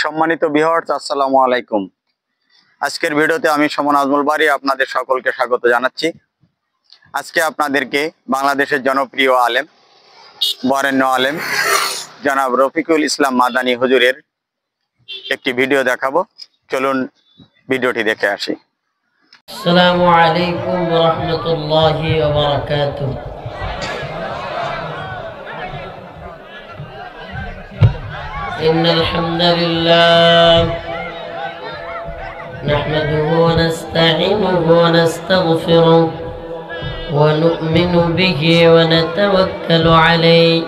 সম্মানিত ভিউয়ার্স, আসসালামু আলাইকুম। আজকের ভিডিওতে আমি সুমন আজমল বাড়ি আপনাদের সকলকে স্বাগত জানাচ্ছি। আজকে আপনাদেরকে বাংলাদেশের জনপ্রিয় আলেম, বরেণ্য আলেম জনাব রফিকুল ইসলাম মাদানী হুজুরের একটি ভিডিও দেখাবো। চলুন ভিডিওটি দেখে আসি। আসসালামু আলাইকুম ওয়া রাহমাতুল্লাহি ওয়া বারাকাতুহু। ইন্নাল হামদালিল্লাহ নাহমাদুহু ওয়া নাস্তাঈনুহু ওয়া নাস্তাগফিরুহু ওয়া নু'মিনু বিহি ওয়া নাতাওয়াক্কালু আলাইহি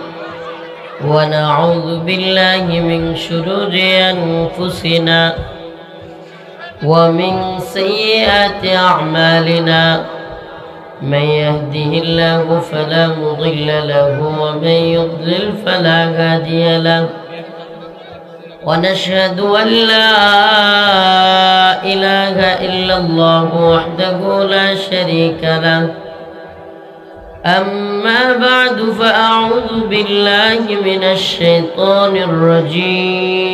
ওয়া না'উযু বিল্লাহি মিন শুরুরি আনফুসিনা ومن سيئات أعمالنا من يهده الله فلا مضل له ومن يضلل فلا هادي له ونشهد أن لا إله إلا الله وحده لا شريك له. أما بعد فأعوذ بالله من الشيطان الرجيم.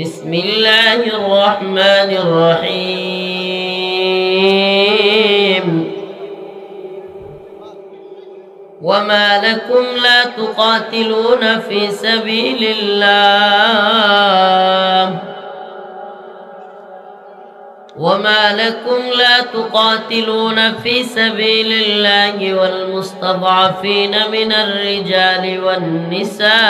بسم الله الرحمن الرحيم. وما لكم لا تقاتلون في سبيل الله وما لكم لا تقاتلون في سبيل الله والمستضعفين من الرجال والنساء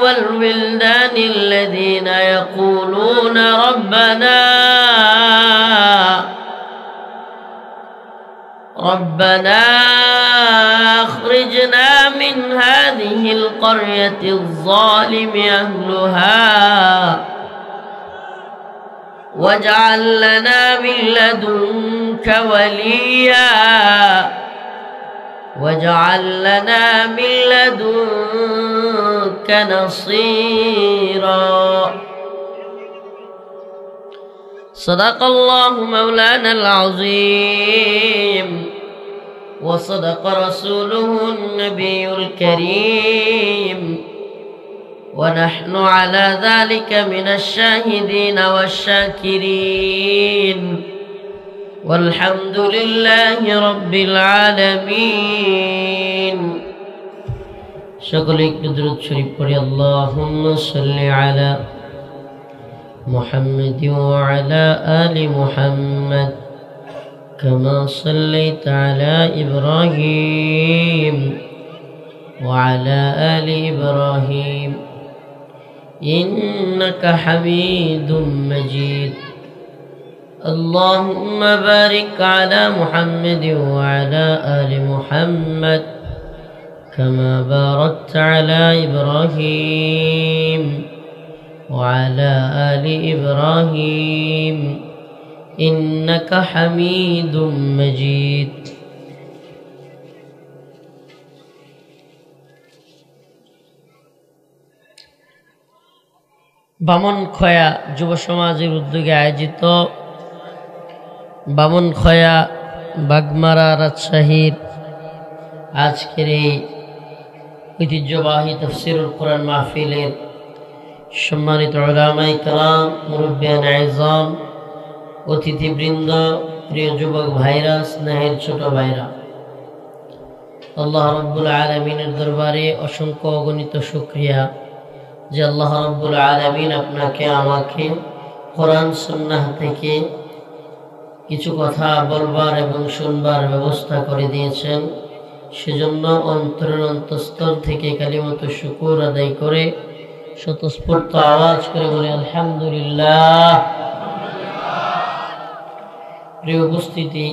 والولدان الذين يقولون ربنا أخرجنا من هذه القرية الظالم أهلها واجعل لنا من لدنك وليا واجعل لنا من لدنك نصيرا. صدق الله مولانا العظيم وصدق رسوله النبي الكريم ونحن على ذلك من الشاهدين والشاكرين والحمد لله رب العالمين. সকলে একটু দুরূদ শরীফ পড়ি। আল্লাহুম্মা সাল্লি আলা মুহাম্মাদ ওয়া আলা আলি মুহাম্মাদ কামা সাল্লাইতা আলা ইব্রাহিম ওয়া আলা আলি ইব্রাহিম ইন্নাকা হামিদুম মাজিদ. اللهم بارك على محمد وعلى آل محمد كما باركت على إبراهيم وعلى آل إبراهيم إنك حميد مجيد. বামনখয়া যুব সমাজের উদ্যোগে আয়োজিত বামনখয়া বাগমারা রাজশাহীর আজকের এই ঐতিহ্যবাহী তাফসীরুল কোরআন মাহফিলের সম্মানিত উলামায়ে কেরাম, মুরব্বিয়ান আযম, অতিথিবৃন্দ, প্রিয় যুবক ভাইরা, স্নেহের ছোট ভাইরা, আল্লাহ রাব্বুল আলামিনের দরবারে অসংখ্য অগণিত শুকরিয়া যে আল্লাহ রাব্বুল আলামিন আপনাকে আমাকে কোরআন সুন্নাহ থেকে কিছু কথা বলবার এবং শুনবার ব্যবস্থা করে দিয়েছেন। সেজন্য অন্তরের অন্তঃস্থল থেকে কালিমাতুশ শুকর আদায় করে স্বতঃস্ফূর্ত আওয়াজ করে বলে আলহামদুলিল্লাহ। প্রিয় উপস্থিতি,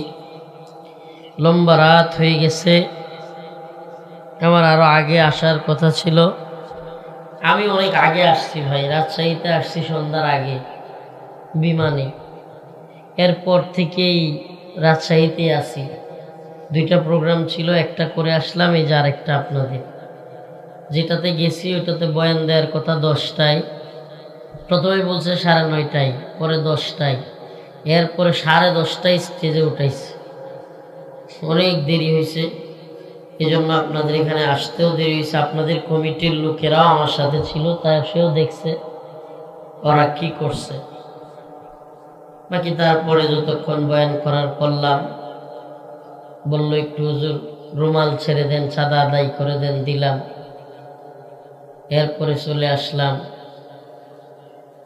লম্বা রাত হয়ে গেছে, আমার আরো আগে আসার কথা ছিল। আমি অনেক আগে আসছি ভাই, রাজশাহীতে আসছি সন্ধ্যার আগে বিমানে। এরপর থেকেই রাজশাহীতে আসি। দুইটা প্রোগ্রাম ছিল, একটা করে আসলাম, এই যে আরেকটা আপনাদের যেটাতে গেছি ওটাতে বয়ান দেওয়ার কথা 10টায়। প্রথমে বলছে 9:30, পরে 10টায়, এরপরে 10:30টায় স্টেজে উঠাইছে। অনেক দেরি হয়েছে, এই জন্য আপনাদের এখানে আসতেও দেরি হয়েছে। আপনাদের কমিটির লোকেরাও আমার সাথে ছিল, তাই সেও দেখছে ওরা কি করছে। বাকি তারপরে যতক্ষণ বয়ান করার করলাম, বললো একটু হুজুর রুমাল ছেড়ে দেন, চাঁদা আদায় করে দেন, দিলাম। এরপরে চলে আসলাম।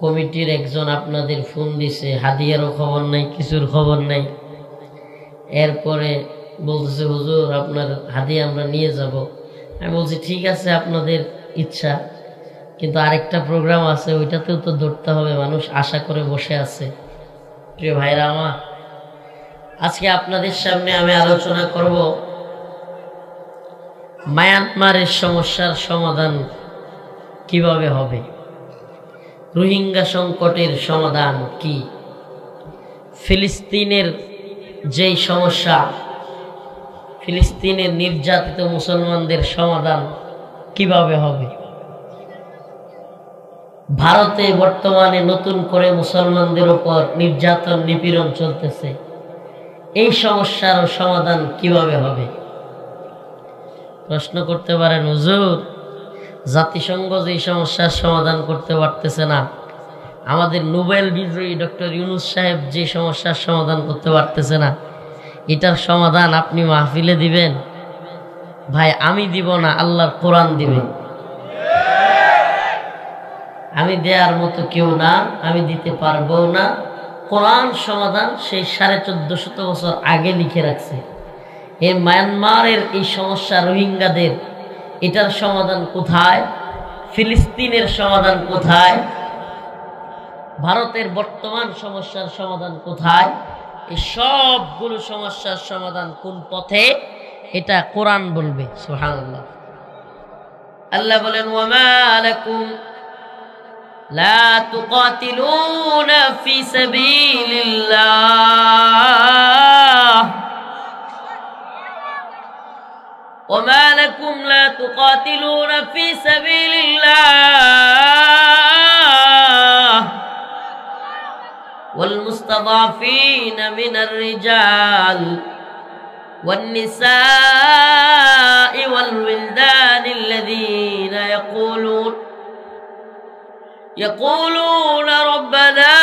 কমিটির একজন আপনাদের ফোন দিছে, হাদিয়ারও খবর নাই, কিছুর খবর নাই। এরপরে বলতেছে হুজুর আপনার হাদিয়া আমরা নিয়ে যাব। আমি বলছি ঠিক আছে আপনাদের ইচ্ছা, কিন্তু আরেকটা প্রোগ্রাম আছে, ওইটাতেও তো ধরতে হবে, মানুষ আশা করে বসে আছে। প্রিয় ভাইরা আমার, আজকে আপনাদের সামনে আমি আলোচনা করব মায়ানমারের সমস্যার সমাধান কিভাবে হবে, রোহিঙ্গা সংকটের সমাধান কি, ফিলিস্তিনের যেই সমস্যা, ফিলিস্তিনের নির্যাতিত মুসলমানদের সমাধান কিভাবে হবে, ভারতে বর্তমানে নতুন করে মুসলমানদের উপর নির্যাতন নিপীড়ন চলতেছে, এই সমস্যার সমাধান কিভাবে হবে। প্রশ্ন করতে পারেন হুজুর জাতিসংঘ যে সমস্যার সমাধান করতে পারতেছে না, আমাদের নোবেল বিজয়ী ডক্টর ইউনূস সাহেব যে সমস্যার সমাধান করতে পারতেছে না, এটার সমাধান আপনি মাহফিলে দিবেন? ভাই আমি দিব না, আল্লাহর কোরআন দিবে। আমি দেওয়ার মতো কেউ না, আমি দিতে পারবো না। কোরআন সমাধান সেই 1450 বছর আগে লিখে রাখছে। এই মায়ানমারের এই সমস্যা রোহিঙ্গাদের, এটার সমাধান কোথায়? ফিলিস্তিনের সমাধান কোথায়? ভারতের বর্তমান সমস্যার সমাধান কোথায়? এই সবগুলো সমস্যার সমাধান কোন পথে, এটা কোরআন বলবে। সুবহানাল্লাহ। আল্লাহ বলেন ওয়ামা লাকুম লা তুকাতিলুনা ফি সাবিলিল্লাহ وما لكم لا تقاتلون في سبيل الله والمستضعفين من الرجال والنساء والولدان الذين يقولون ربنا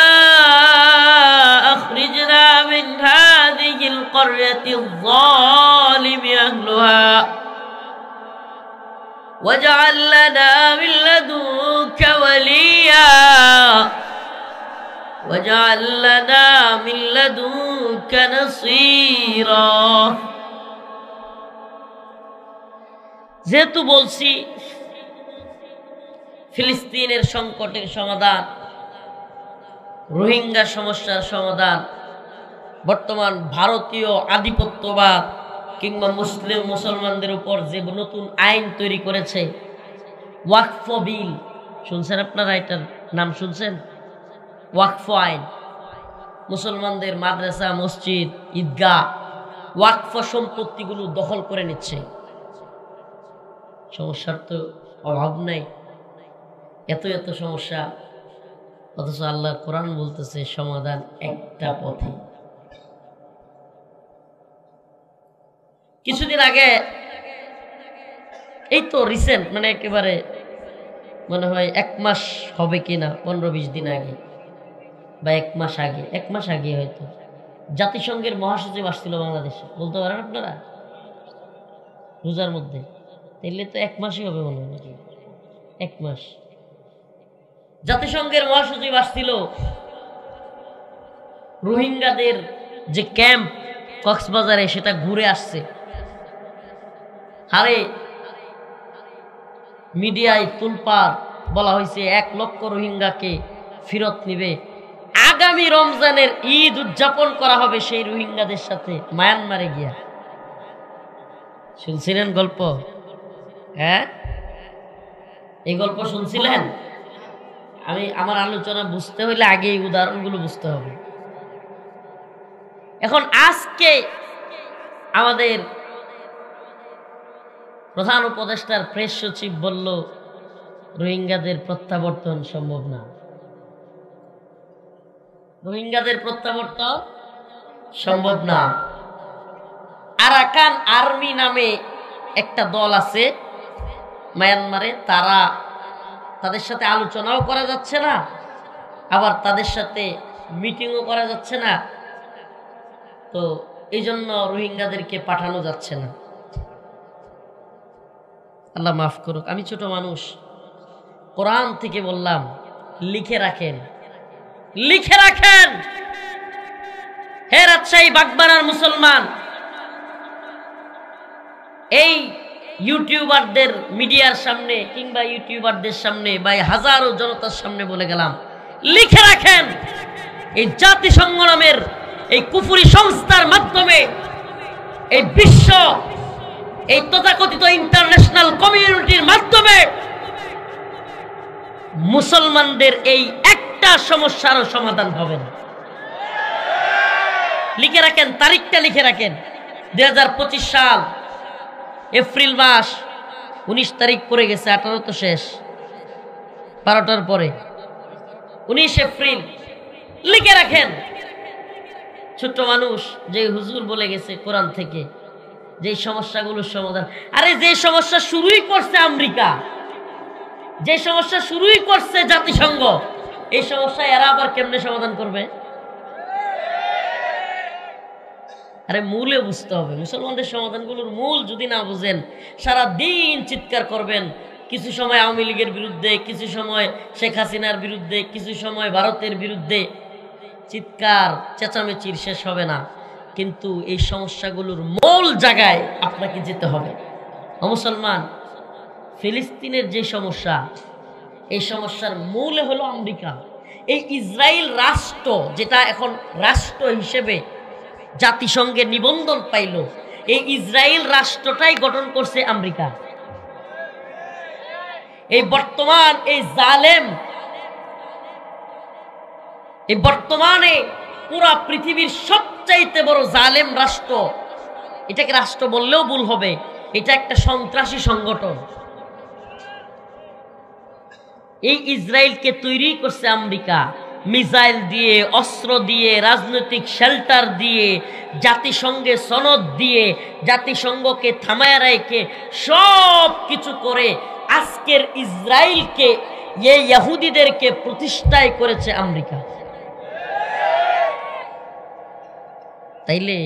أخرجنا من هذه القرية الظالم أهلها واجعل لنا من لدنك وليا واجعل لنا من لدنك نصيرا। যেহেতু বলছি ফিলিস্তিনের সংকটের সমাধান, রোহিঙ্গা সমস্যার সমাধান, বর্তমান ভারতীয় আধিপত্যবাদ কিংবা মুসলমানদের উপর যে নতুন আইন তৈরি করেছে ওয়াকফ বিল, শুনছেন আপনারা? এটার নাম শুনছেন? ওয়াকফ আইন। মুসলমানদের মাদ্রাসা, মসজিদ, ঈদগাহ, ওয়াকফ সম্পত্তিগুলো দখল করে নিচ্ছে। সমস্যার তো অভাব নাই, এত এত সমস্যা, অথচ আল্লাহর কোরআন বলতেছে সমাধান একটা পথে। কিছুদিন আগে, এই তো রিসেন্ট, মানে একেবারে মনে হয় 1 মাস হবে কিনা, 15-20 দিন আগে বা 1 মাস আগে, 1 মাস আগে হয়তো, জাতিসংঘের মহাসচিব আসছিল বাংলাদেশে। বলতে পারেন আপনারা? রোজার মধ্যে, তাইলে তো 1 মাসই হবে মনে হয় নাকি? 1 মাস জাতিসংঘের মহাসচিব আসছিল। রোহিঙ্গাদের যে ক্যাম্প কক্সবাজারে, সেটা ঘুরে আসছে। আরে মিডিয়ায় তুলপার বলা হয়েছে 1 লক্ষ রোহিঙ্গাকে ফেরত নিবে, আগামী রমজানের ঈদ উদযাপন করা হবে সেই রোহিঙ্গাদের সাথে মায়ানমারে গিয়া। শুনছিলেন গল্প? হ্যাঁ, এই গল্প শুনছিলেন? আমার আলোচনা বুঝতে হইলে আগে এই উদাহরণগুলো বুঝতে হবে। এখন আজকে আমাদের প্রধান উপদেষ্টার প্রেস সচিব বলল রোহিঙ্গাদের প্রত্যাবর্তন সম্ভব না। রোহিঙ্গাদের প্রত্যাবর্তন সম্ভব না। আর আরাকান আর্মি নামে একটা দল আছে মায়ানমারে, তাদের সাথে আলোচনাও করা যাচ্ছে না, আবার তাদের সাথে মিটিংও করা যাচ্ছে না। তো এই জন্য রোহিঙ্গাদেরকে পাঠানো যাচ্ছে না। আল্লাহ মাফ করুক, আমি ছোট মানুষ, কোরআন থেকে বললাম লিখে রাখেন, লিখে রাখেন। হে রাজশাহী বাগবাড়ার মুসলমান, এই ইউটিউবারদের মিডিয়ার সামনে কিংবা ইউটিউবারদের সামনে বা হাজারো জনতার সামনে বলে গেলাম, লিখে রাখেন, এই জাতিসংঘ নামের এই কুফরি সংস্থার মাধ্যমে এই বিশ্ব, এই তথাকথিত ইন্টারন্যাশনাল কমিউনিটির মাধ্যমে মুসলমানদের এই একটা সমস্যারও সমাধান হবে না। লিখে রাখেন, তারিখটা লিখে রাখেন, 2025 সাল এপ্রিল মাস 19 তারিখ পড়ে গেছে, 18 তো শেষ, 12টার পরে 19 এপ্রিল। লিখে রাখেন। ছোট্ট মানুষ, যে হুজুর বলে গেছে কোরআন থেকে যে সমস্যাগুলোর সমাধান, আরে যে সমস্যা শুরুই করছে আমেরিকা, যে সমস্যা শুরুই করছে জাতিসংঘ, এই সমস্যা এরা আবার কেমনে সমাধান করবে? আরে মূলে বুঝতে হবে। মুসলমানদের সমাধানগুলোর মূল যদি না বুঝেন, সারা দিন চিৎকার করবেন, কিছু সময় আওয়ামী লীগের বিরুদ্ধে, কিছু সময় শেখ হাসিনার বিরুদ্ধে, কিছু সময় ভারতের বিরুদ্ধে, চিৎকার চেঁচামেচির শেষ হবে না। কিন্তু এই সমস্যাগুলোর মূল জায়গায় আপনাকে যেতে হবে। মুসলমান, ফিলিস্তিনের যে সমস্যা, এই সমস্যার মূলে হলো আমেরিকা। এই ইসরায়েল রাষ্ট্র, যেটা এখন রাষ্ট্র হিসেবে জাতিসংঘে নিবন্ধন পাইল, এই ইসরায়েল রাষ্ট্রটাই গঠন করছে আমেরিকা। এই বর্তমান এই জালেম, এই বর্তমানে পুরা পৃথিবীর সবচাইতে বড় জালেম রাষ্ট্র, এটাকে রাষ্ট্র বললেও ভুল হবে, এটা একটা সন্ত্রাসী সংগঠন। এই ইসরায়েলকে তৈরি করছে আমেরিকা, মিসাইল দিয়ে, অস্ত্র দিয়ে, রাজনৈতিক শেল্টার দিয়ে, জাতিসংঘে সনদ দিয়ে, জাতিসংঘকে থামায় রেখে সব কিছু করে আজকের ইসরায়েলকে, এই ইহুদিদেরকে প্রতিষ্ঠাই করেছে আমেরিকা। তাইলে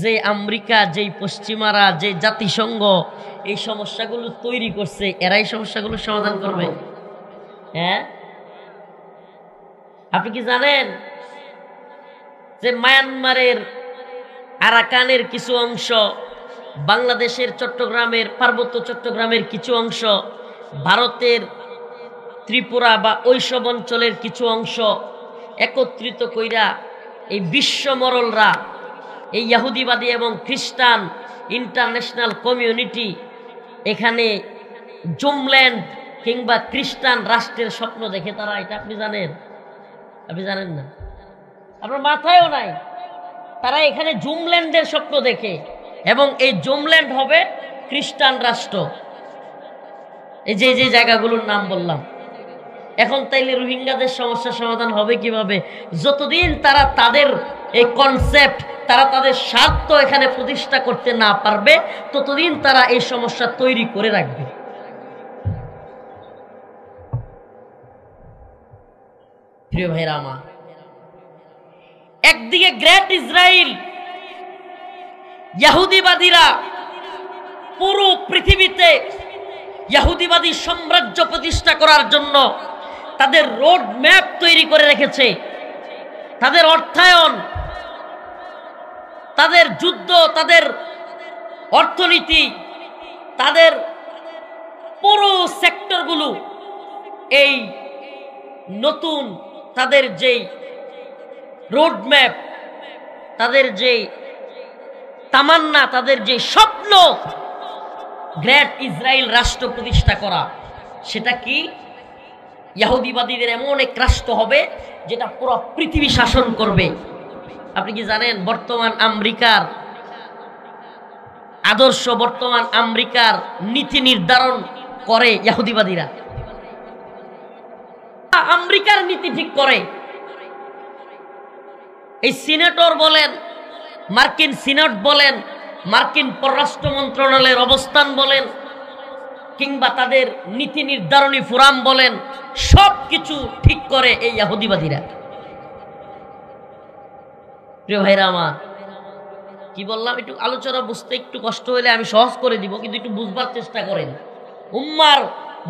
যে আমেরিকা, যেই পশ্চিমারা, যে জাতিসংঘ এই সমস্যাগুলো তৈরি করছে, এরাই সমস্যাগুলো সমাধান করবে? হ্যাঁ, আপনি কি জানেন যে মায়ানমারের আরাকানের কিছু অংশ, বাংলাদেশের চট্টগ্রামের, পার্বত্য চট্টগ্রামের কিছু অংশ, ভারতের ত্রিপুরা বা ওইসব অঞ্চলের কিছু অংশ একত্রিত কইরা এই বিশ্বমরলরা, এই ইহুদিবাদী এবং খ্রিস্টান ইন্টারন্যাশনাল কমিউনিটি এখানে জুমল্যান্ড কিংবা খ্রিস্টান রাষ্ট্রের স্বপ্ন দেখে তারা। এটা আপনি জানেন? আপনি জানেন না, আপনার মাথায়ও নাই। তারা এখানে জুমল্যান্ডের স্বপ্ন দেখে, এবং এই জুমল্যান্ড হবে খ্রিস্টান রাষ্ট্র। এই যে যে জায়গাগুলোর নাম বললাম। এখন তাইলে রোহিঙ্গাদের সমস্যার সমাধান হবে কিভাবে? যতদিন তারা তাদের এই কনসেপ্ট, তারা তাদের স্বার্থ এখানে প্রতিষ্ঠা করতে না পারবে, ততদিন তারা এই সমস্যা তৈরি করে রাখবে। প্রিয় ভাইরা আমার, একদিকে গ্রেট ইসরায়েল, ইহুদিবাদীরা পুরো পৃথিবীতে ইহুদিবাদী সাম্রাজ্য প্রতিষ্ঠা করার জন্য তাদের রোড ম্যাপ তৈরি করে রেখেছে। তাদের অর্থায়ন, তাদের যুদ্ধ, তাদের অর্থনীতি, তাদের পুরো সেক্টরগুলো এই নতুন তাদের যেই রোড ম্যাপ, তাদের যে তামান্না, তাদের যে স্বপ্ন গ্রেট ইসরায়েল রাষ্ট্র প্রতিষ্ঠা করা, সেটা কি? ইহুদিবাদীদের এমন এক রাষ্ট্র হবে যেটা পুরো পৃথিবী শাসন করবে। আপনি কি জানেন বর্তমান আমেরিকার আদর্শ, বর্তমান আমেরিকার নীতি নির্ধারণ করে ইহুদিবাদীরা? আমেরিকার নীতি ঠিক করে এই সিনেটর বলেন, মার্কিন সিনেট বলেন, মার্কিন পররাষ্ট্র মন্ত্রণালয়ের অবস্থান বলেন কিংবা তাদের নীতি নির্ধারণী ফোরাম বলেন, সবকিছু ঠিক করে এই ইহুদিবাদীরা। প্রিয় ভাইরা আমার, কি বললাম, একটু আলোচনা বুঝতে একটু কষ্ট হলে আমি সহজ করে দিব, কিন্তু একটু বুঝবার চেষ্টা করেন উম্মার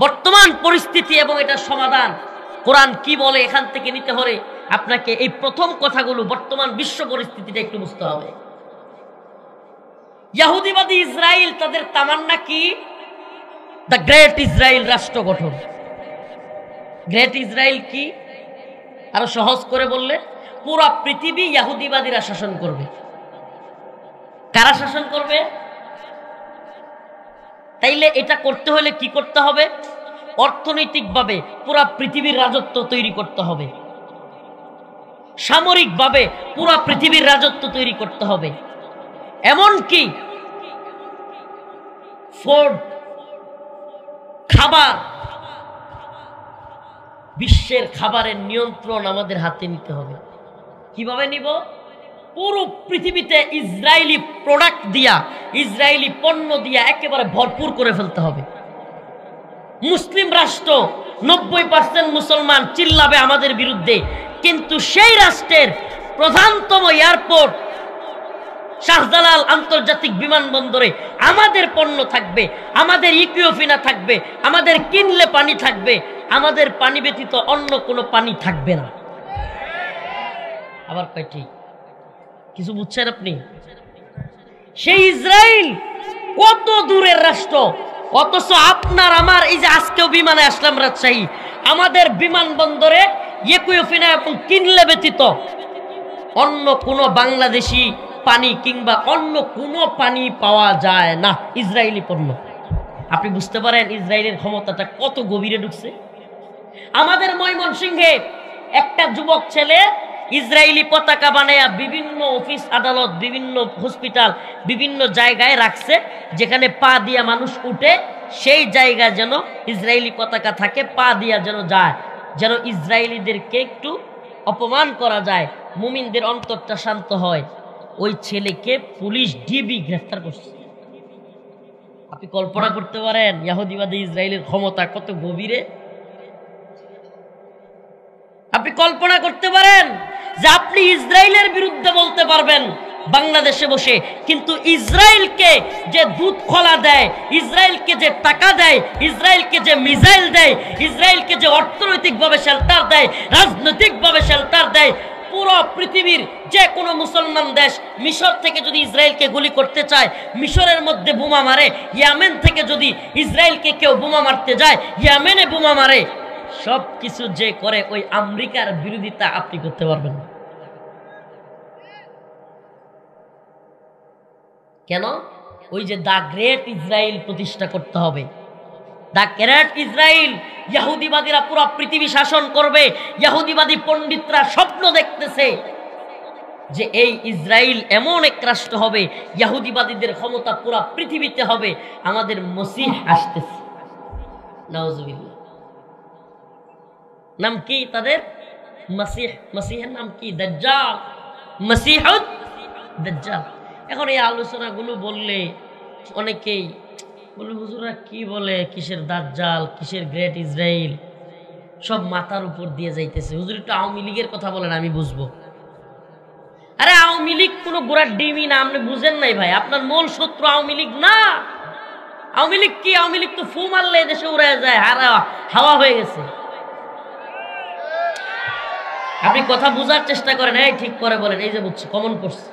বর্তমান পরিস্থিতি এবং এটার সমাধান কোরআন কি বলে। এখান থেকে নিতে হলে আপনাকে এই প্রথম কথাগুলো, বর্তমান বিশ্ব পরিস্থিতিটা একটু বুঝতে হবে। ইহুদিবাদী ইসরায়েল, তাদের তামান্না কি? দ্য গ্রেট ইসরায়েল রাষ্ট্র গঠন। গ্রেট ইসরায়েল কি? আরো সহজ করে বললে, পুরা পৃথিবী ইহুদিবাদীরা শাসন করবে। কারা শাসন করবে? তাইলে এটা করতে হলে কি করতে হবে? অর্থনৈতিকভাবে পুরা পৃথিবীর রাজত্ব তৈরি করতে হবে, সামরিকভাবে পুরা পৃথিবীর রাজত্ব তৈরি করতে হবে। এমনকি ফুড, খাবার, বিশ্বের খাবারের নিয়ন্ত্রণ আমাদের হাতে নিতে হবে। কিভাবে নিব? পুরো পৃথিবীতে ইসরায়েলি প্রোডাক্ট দিয়া, ইসরায়েলি পণ্য দিয়া একেবারে ভরপুর করে ফেলতে হবে। মুসলিম রাষ্ট্র, 90% মুসলমান চিল্লাবে আমাদের বিরুদ্ধে, কিন্তু সেই রাষ্ট্রের প্রধানতম এয়ারপোর্ট শাহজালাল আন্তর্জাতিক বিমানবন্দরে আমাদের পণ্য থাকবে, আমাদের ইকুইফিনা থাকবে, আমাদের কিনলে পানি থাকবে, আমাদের পানি ব্যতীত অন্য কোনো পানি থাকবে না। আবার কয় ঠিক? কিছু বুঝছেন আপনি? সেই ইসরায়েল কত দূরের রাষ্ট্র, অথচ আপনার আমার এই যে আজকেও বিমানে আসলাম রাজশাহী, আমাদের বিমানবন্দরে ইকুইফিনা এবং কিনলে ব্যতীত অন্য কোনো বাংলাদেশি পানি কিংবা অন্য কোনো পানি পাওয়া যায় না, ইসরায়েলি পণ্য। আপনি বুঝতে পারেন ইসরায়েলের ক্ষমতাটা কত গভীরে ঢুকছে। আমাদের ময়মনসিংহে একটা যুবক ছেলে ইসরায়েলি পতাকা বানায়া বিভিন্ন অফিস আদালত, বিভিন্ন হসপিটাল, বিভিন্ন জায়গায় রাখছে, যেখানে পা দিয়া মানুষ উঠে সেই জায়গায় যেন ইসরায়েলি পতাকা থাকে, পা দিয়া যেন যায়, যেন ইসরায়েলিদেরকে একটু অপমান করা যায়, মুমিনদের অন্তরটা শান্ত হয়। ওই ছেলেকে পুলিশ ডিবি গ্রেফতার করছে। আপনি কল্পনা করতে পারেন ইহুদিবাদী ইসরায়েলের ক্ষমতা কত গভীরে? আপনি কল্পনা করতে পারেন যে আপনি ইসরায়েলের বিরুদ্ধে বলতে পারবেন বাংলাদেশে বসে, কিন্তু ইসরায়েলকে যে দুধ খোলা দেয়, ইসরায়েলকে যে টাকা দেয়, ইসরায়েলকে যে মিসাইল দেয়, ইসরায়েলকে যে অর্থনৈতিকভাবে শেল্টার দেয়, রাজনৈতিকভাবে শেল্টার দেয়, পুরো পৃথিবীর যে কোনো মুসলমান দেশ মিশর থেকে যদি ইসরায়েলকে গুলি করতে চায়, মিশরের মধ্যে বোমা মারে। ইয়েমেন থেকে যদি ইসরায়েলকে কেউ বোমা মারতে যায়, ইয়েমেনে বোমা মারে। সব কিছু যে করে, ওই আমেরিকার বিরোধিতা আপনি করতে পারবেন না। কেন? ওই যে দা গ্রেট ইসরায়েল প্রতিষ্ঠা করতে হবে। দা গ্রেট ইসরায়েল, ইহুদিবাদীরা পুরো পৃথিবী শাসন করবে। ইহুদিবাদী পণ্ডিতরা স্বপ্ন দেখতেছে যে এই ইসরায়েল এমন এক রাষ্ট্র হবে, ইহুদিবাদীদের ক্ষমতা পুরো পৃথিবীতে হবে। আমাদের মসিহ আসতেছে, নাউজুবিল্লাহ। নাম কি তাদের? মসিহ। মসিহের নাম কি? দাজ্জাল, মসিহুদ দাজ্জাল। এখন এই আলোচনাগুলো বললে অনেকেই বলে, হুজুরা কি বলে, কিসের দাজ্জাল, কিসের গ্রেট ইসরায়েল, সব মাথার উপর দিয়ে যাইতেছে। হুজুর একটু আওয়ামী লীগের কথা বলেন, আমি বুঝবো। আরে আওয়ামী লীগ কোনো গোড়ার ডিমই না, আপনি বুঝেন নাই ভাই। আপনার মূল শত্রু আওয়ামী লীগ না। আওয়ামী লীগ কি? আওয়ামী লীগ তো ফু মারলে দেশে উড়ে যায়, হাওয়া হয়ে গেছে। আপনি কথা বুঝার চেষ্টা করেন, এই ঠিক করে বলেন, এই যে বুঝছি, কমন করছে।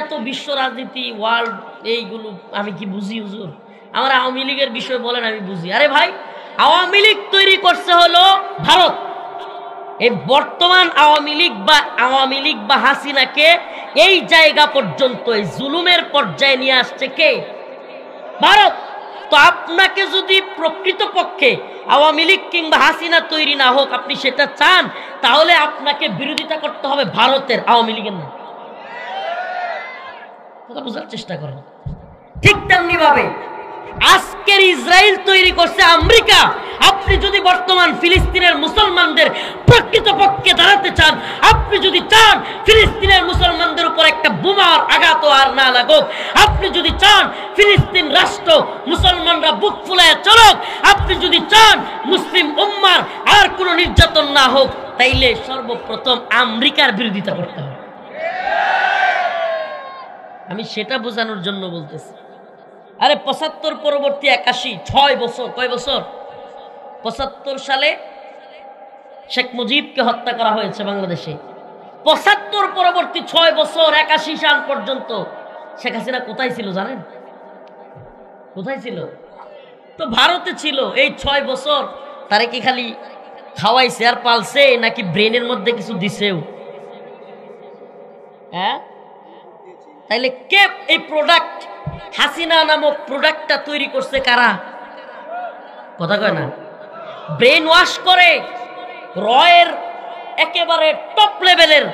এত বিশ্ব রাজনীতি, ওয়ার্ল্ড, এইগুলো আমি কি বুঝি হুজুর? আমার আওয়ামী লীগের বিষয় বলেন, আমি বুঝি। আরে ভাই, আওয়ামী লীগ তৈরি করছে হলো ভারত। এই বর্তমান আওয়ামী লীগ বা হাসিনাকে এই জায়গা পর্যন্ত, এই জুলুমের পর্যায়ে নিয়ে আসছে কে? ভারত। তো আপনাকে যদি প্রকৃতপক্ষে আওয়ামী লীগ কিংবা হাসিনা তৈরি না হোক, আপনি সেটা চান, তাহলে আপনাকে বিরোধিতা করতে হবে ভারতের, আওয়ামী লীগের না। কথা বোঝার চেষ্টা করেন। ঠিক তেমনি ভাবে আজকের ইসরায়েল তৈরি করছে আমেরিকা। আপনি যদি বর্তমান ফিলিস্তিনের মুসলমানদের প্রকৃতপক্ষে দাঁড়াতে চান, আপনি যদি চান ফিলিস্তিনের মুসলমানদের উপর একটা বোমার আঘাত আর না লাগুক, আপনি যদি চান ফিলিস্তিন রাষ্ট্র মুসলমানরা বুক ফুলায় চলুক, আপনি যদি চান মুসলিম উম্মার আর কোনো নির্যাতন না হোক, তাইলে সর্বপ্রথম আমেরিকার বিরোধিতা করতে হবে। আমি সেটা বোঝানোর জন্য বলতেছি। আরে ৭৫ পরবর্তী ৮১, ৬ বছর, কয় বছর? ৭৫ সালে শেখ মুজিবকে হত্যা করা হয়েছে বাংলাদেশে। ৭৫ পরবর্তী ৬ বছর ৮১ সাল পর্যন্ত শেখ হাসিনা কোথায় ছিল জানেন? কোথায় ছিল? তো ভারতে ছিল। এই ৬ বছর তারে কি খালি খাওয়াইছে আর পালছে, নাকি ব্রেনের মধ্যে কিছু দিছেও? হ্যাঁ, তাইলে কে এই প্রোডাক্ট হাসিনা নামক প্রোডাক্টটা তৈরি করছে? কারা? কথা কয় না। ব্রেন ওয়াশ করে রয়ের একেবারে টপ লেভেলের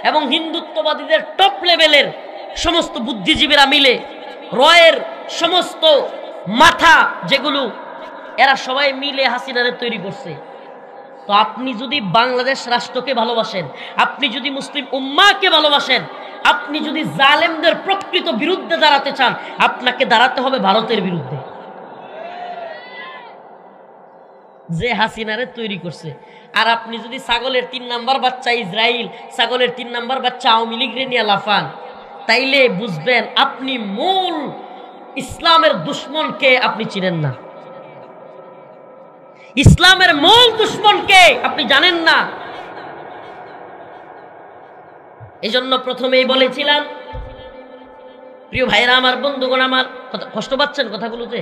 এবং হিন্দুত্ববাদীদের টপ লেভেলের সমস্ত বুদ্ধিজীবীরা মিলে রয়ের সমস্ত মাথা যেগুলো, এরা সবাই মিলে হাসিনারে তৈরি করছে। তো আপনি যদি বাংলাদেশ রাষ্ট্রকে ভালোবাসেন, আপনি যদি মুসলিম উম্মাহকে ভালোবাসেন, আপনি যদি জালেমদের প্রকৃত বিরুদ্ধে দাঁড়াতে চান, আপনাকে দাঁড়াতে হবে ভারতের বিরুদ্ধে, যে হাসিনারে তৈরি করছে। আর আপনি যদি ছাগলের ৩ নাম্বার বাচ্চা ইসরায়েল, ছাগলের 3 নাম্বার বাচ্চা আওয়ামী লীগ রে নিয়ে লাফান, তাইলে বুঝবেন আপনি মূল ইসলামের দুশ্মনকে আপনি চিনেন না। ইসলামের মূল দুশ্মনকে আপনি জানেন না। এজন্য প্রথমেই বলেছিলাম, প্রিয় ভাইরা আমার, বন্ধুগণ আমার, কষ্ট পাচ্ছেন কথাগুলোতে?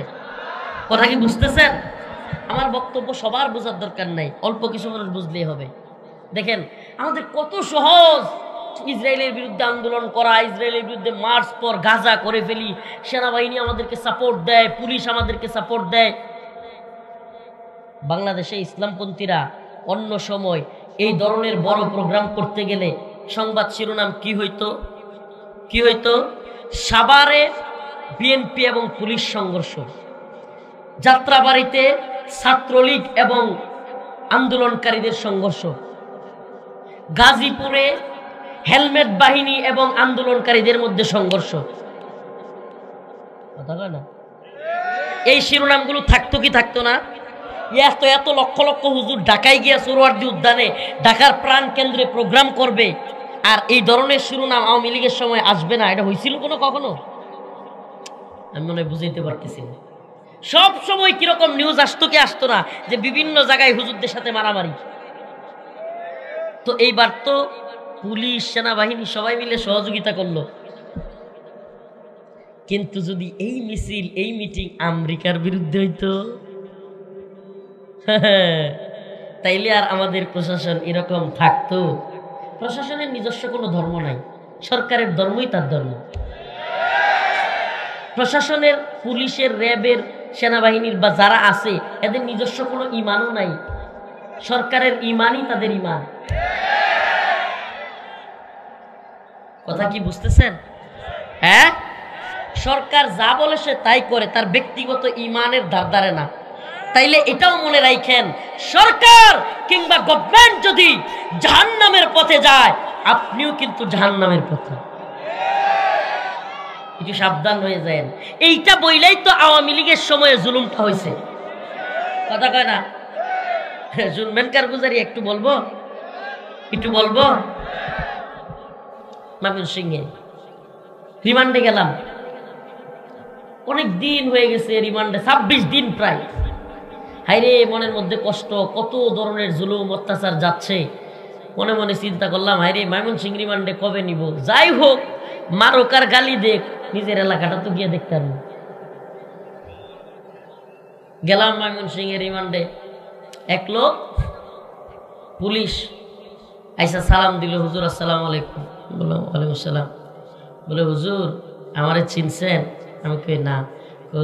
কথা কি বুঝতেছেন? আমার বক্তব্য সবার বোঝার দরকার নাই, অল্প কিছু মানুষ বুঝলেই হবে। দেখেন আমাদের কত সহজ ইসরায়েলের বিরুদ্ধে আন্দোলন করা, ইসরায়েলের বিরুদ্ধে মার্চ পর গাজা করে ফেলি, সেনাবাহিনী আমাদেরকে সাপোর্ট দেয়, পুলিশ আমাদেরকে সাপোর্ট দেয়। বাংলাদেশে ইসলামপন্থীরা অন্য সময় এই ধরনের বড় প্রোগ্রাম করতে গেলে সংবাদ শিরোনাম কি হইতো? কি হইতো? সাভারে বিএনপি এবং পুলিশ সংঘর্ষ, যাত্রাবাড়িতে ছাত্রলীগ এবং আন্দোলনকারীদের সংঘর্ষ, গাজীপুরে হেলমেট বাহিনী এবং আন্দোলনকারীদের মধ্যে সংঘর্ষ। কথা বলে না? এই শিরোনামগুলো থাকতো কি থাকতো না? এত এত লক্ষ লক্ষ হুজুর ঢাকায় গিয়া সোহরাওয়ার্দী উদ্যানে ঢাকার প্রাণ কেন্দ্রে প্রোগ্রাম করবে, আর এই ধরনের শিরোনাম আওয়ামী লীগের সময় আসবে না? এটা হয়েছিল কখনো? আমি মনে হয় বুঝাইতে পারতেছি না। সব সময় কিরকম নিউজ আসতো কি আসতো না, যে বিভিন্ন জায়গায় হুজুরদের সাথে মারামারি। তো এইবার তো পুলিশ, সেনাবাহিনী সবাই মিলে সহযোগিতা করলো। কিন্তু যদি এই মিছিল, এই মিটিং আমেরিকার বিরুদ্ধে হইতো, তাইলে আর আমাদের প্রশাসন এরকম থাকতো? প্রশাসনের নিজস্ব কোনো ধর্ম নাই, সরকারের ধর্মই তার ধর্ম। প্রশাসনের, পুলিশের, র্যাবের, সেনাবাহিনীর বা যারা আছে এদের নিজস্ব কোনো ইমানও নাই, সরকারের ইমানই তাদের ইমান। কথা কি বুঝতেছেন? হ্যাঁ, সরকার যা বলে সে তাই করে, তার ব্যক্তিগত ইমানের ধার ধারে না। তাইলে এটাও মনে রাখেন, সরকার কিংবা গভর্নমেন্ট যদি জাহান্নামের পথে যায়, আপনিও কিন্তু জাহান্নামের পথে। একটু সাবধান হয়ে যান। এইটা বইলেই তো আওয়ামী লীগের সময়ে জুলুমটা হয়েছে। কথা কয় না? শুনবেন কারগুজারি? একটু বলবো, একটু বলবো। ময়মনসিংহে রিমান্ডে গেলাম, অনেক দিন হয়ে গেছে রিমান্ডে, 26 দিন প্রায়। হাইরে মনের মধ্যে কষ্ট, কত ধরনের জুলুম অত্যাচার যাচ্ছে। মনে মনে চিন্তা করলাম, হাইরে ময়মনসিংহ রিমান্ডে কবে নিব? যাই হোক, মারুক আর গালি দেখ, নিজের এলাকাটা তো গিয়ে দেখতে পারবো। গেলাম ময়মনসিংহের রিমান্ডে। এক লোক পুলিশ আইসা সালাম দিল, হুজুর আসসালামু আলাইকুম। বললাম ওয়ালাইকুম আসসালাম। বলে হুজুর আমারে চিনছেন? আমি কই না।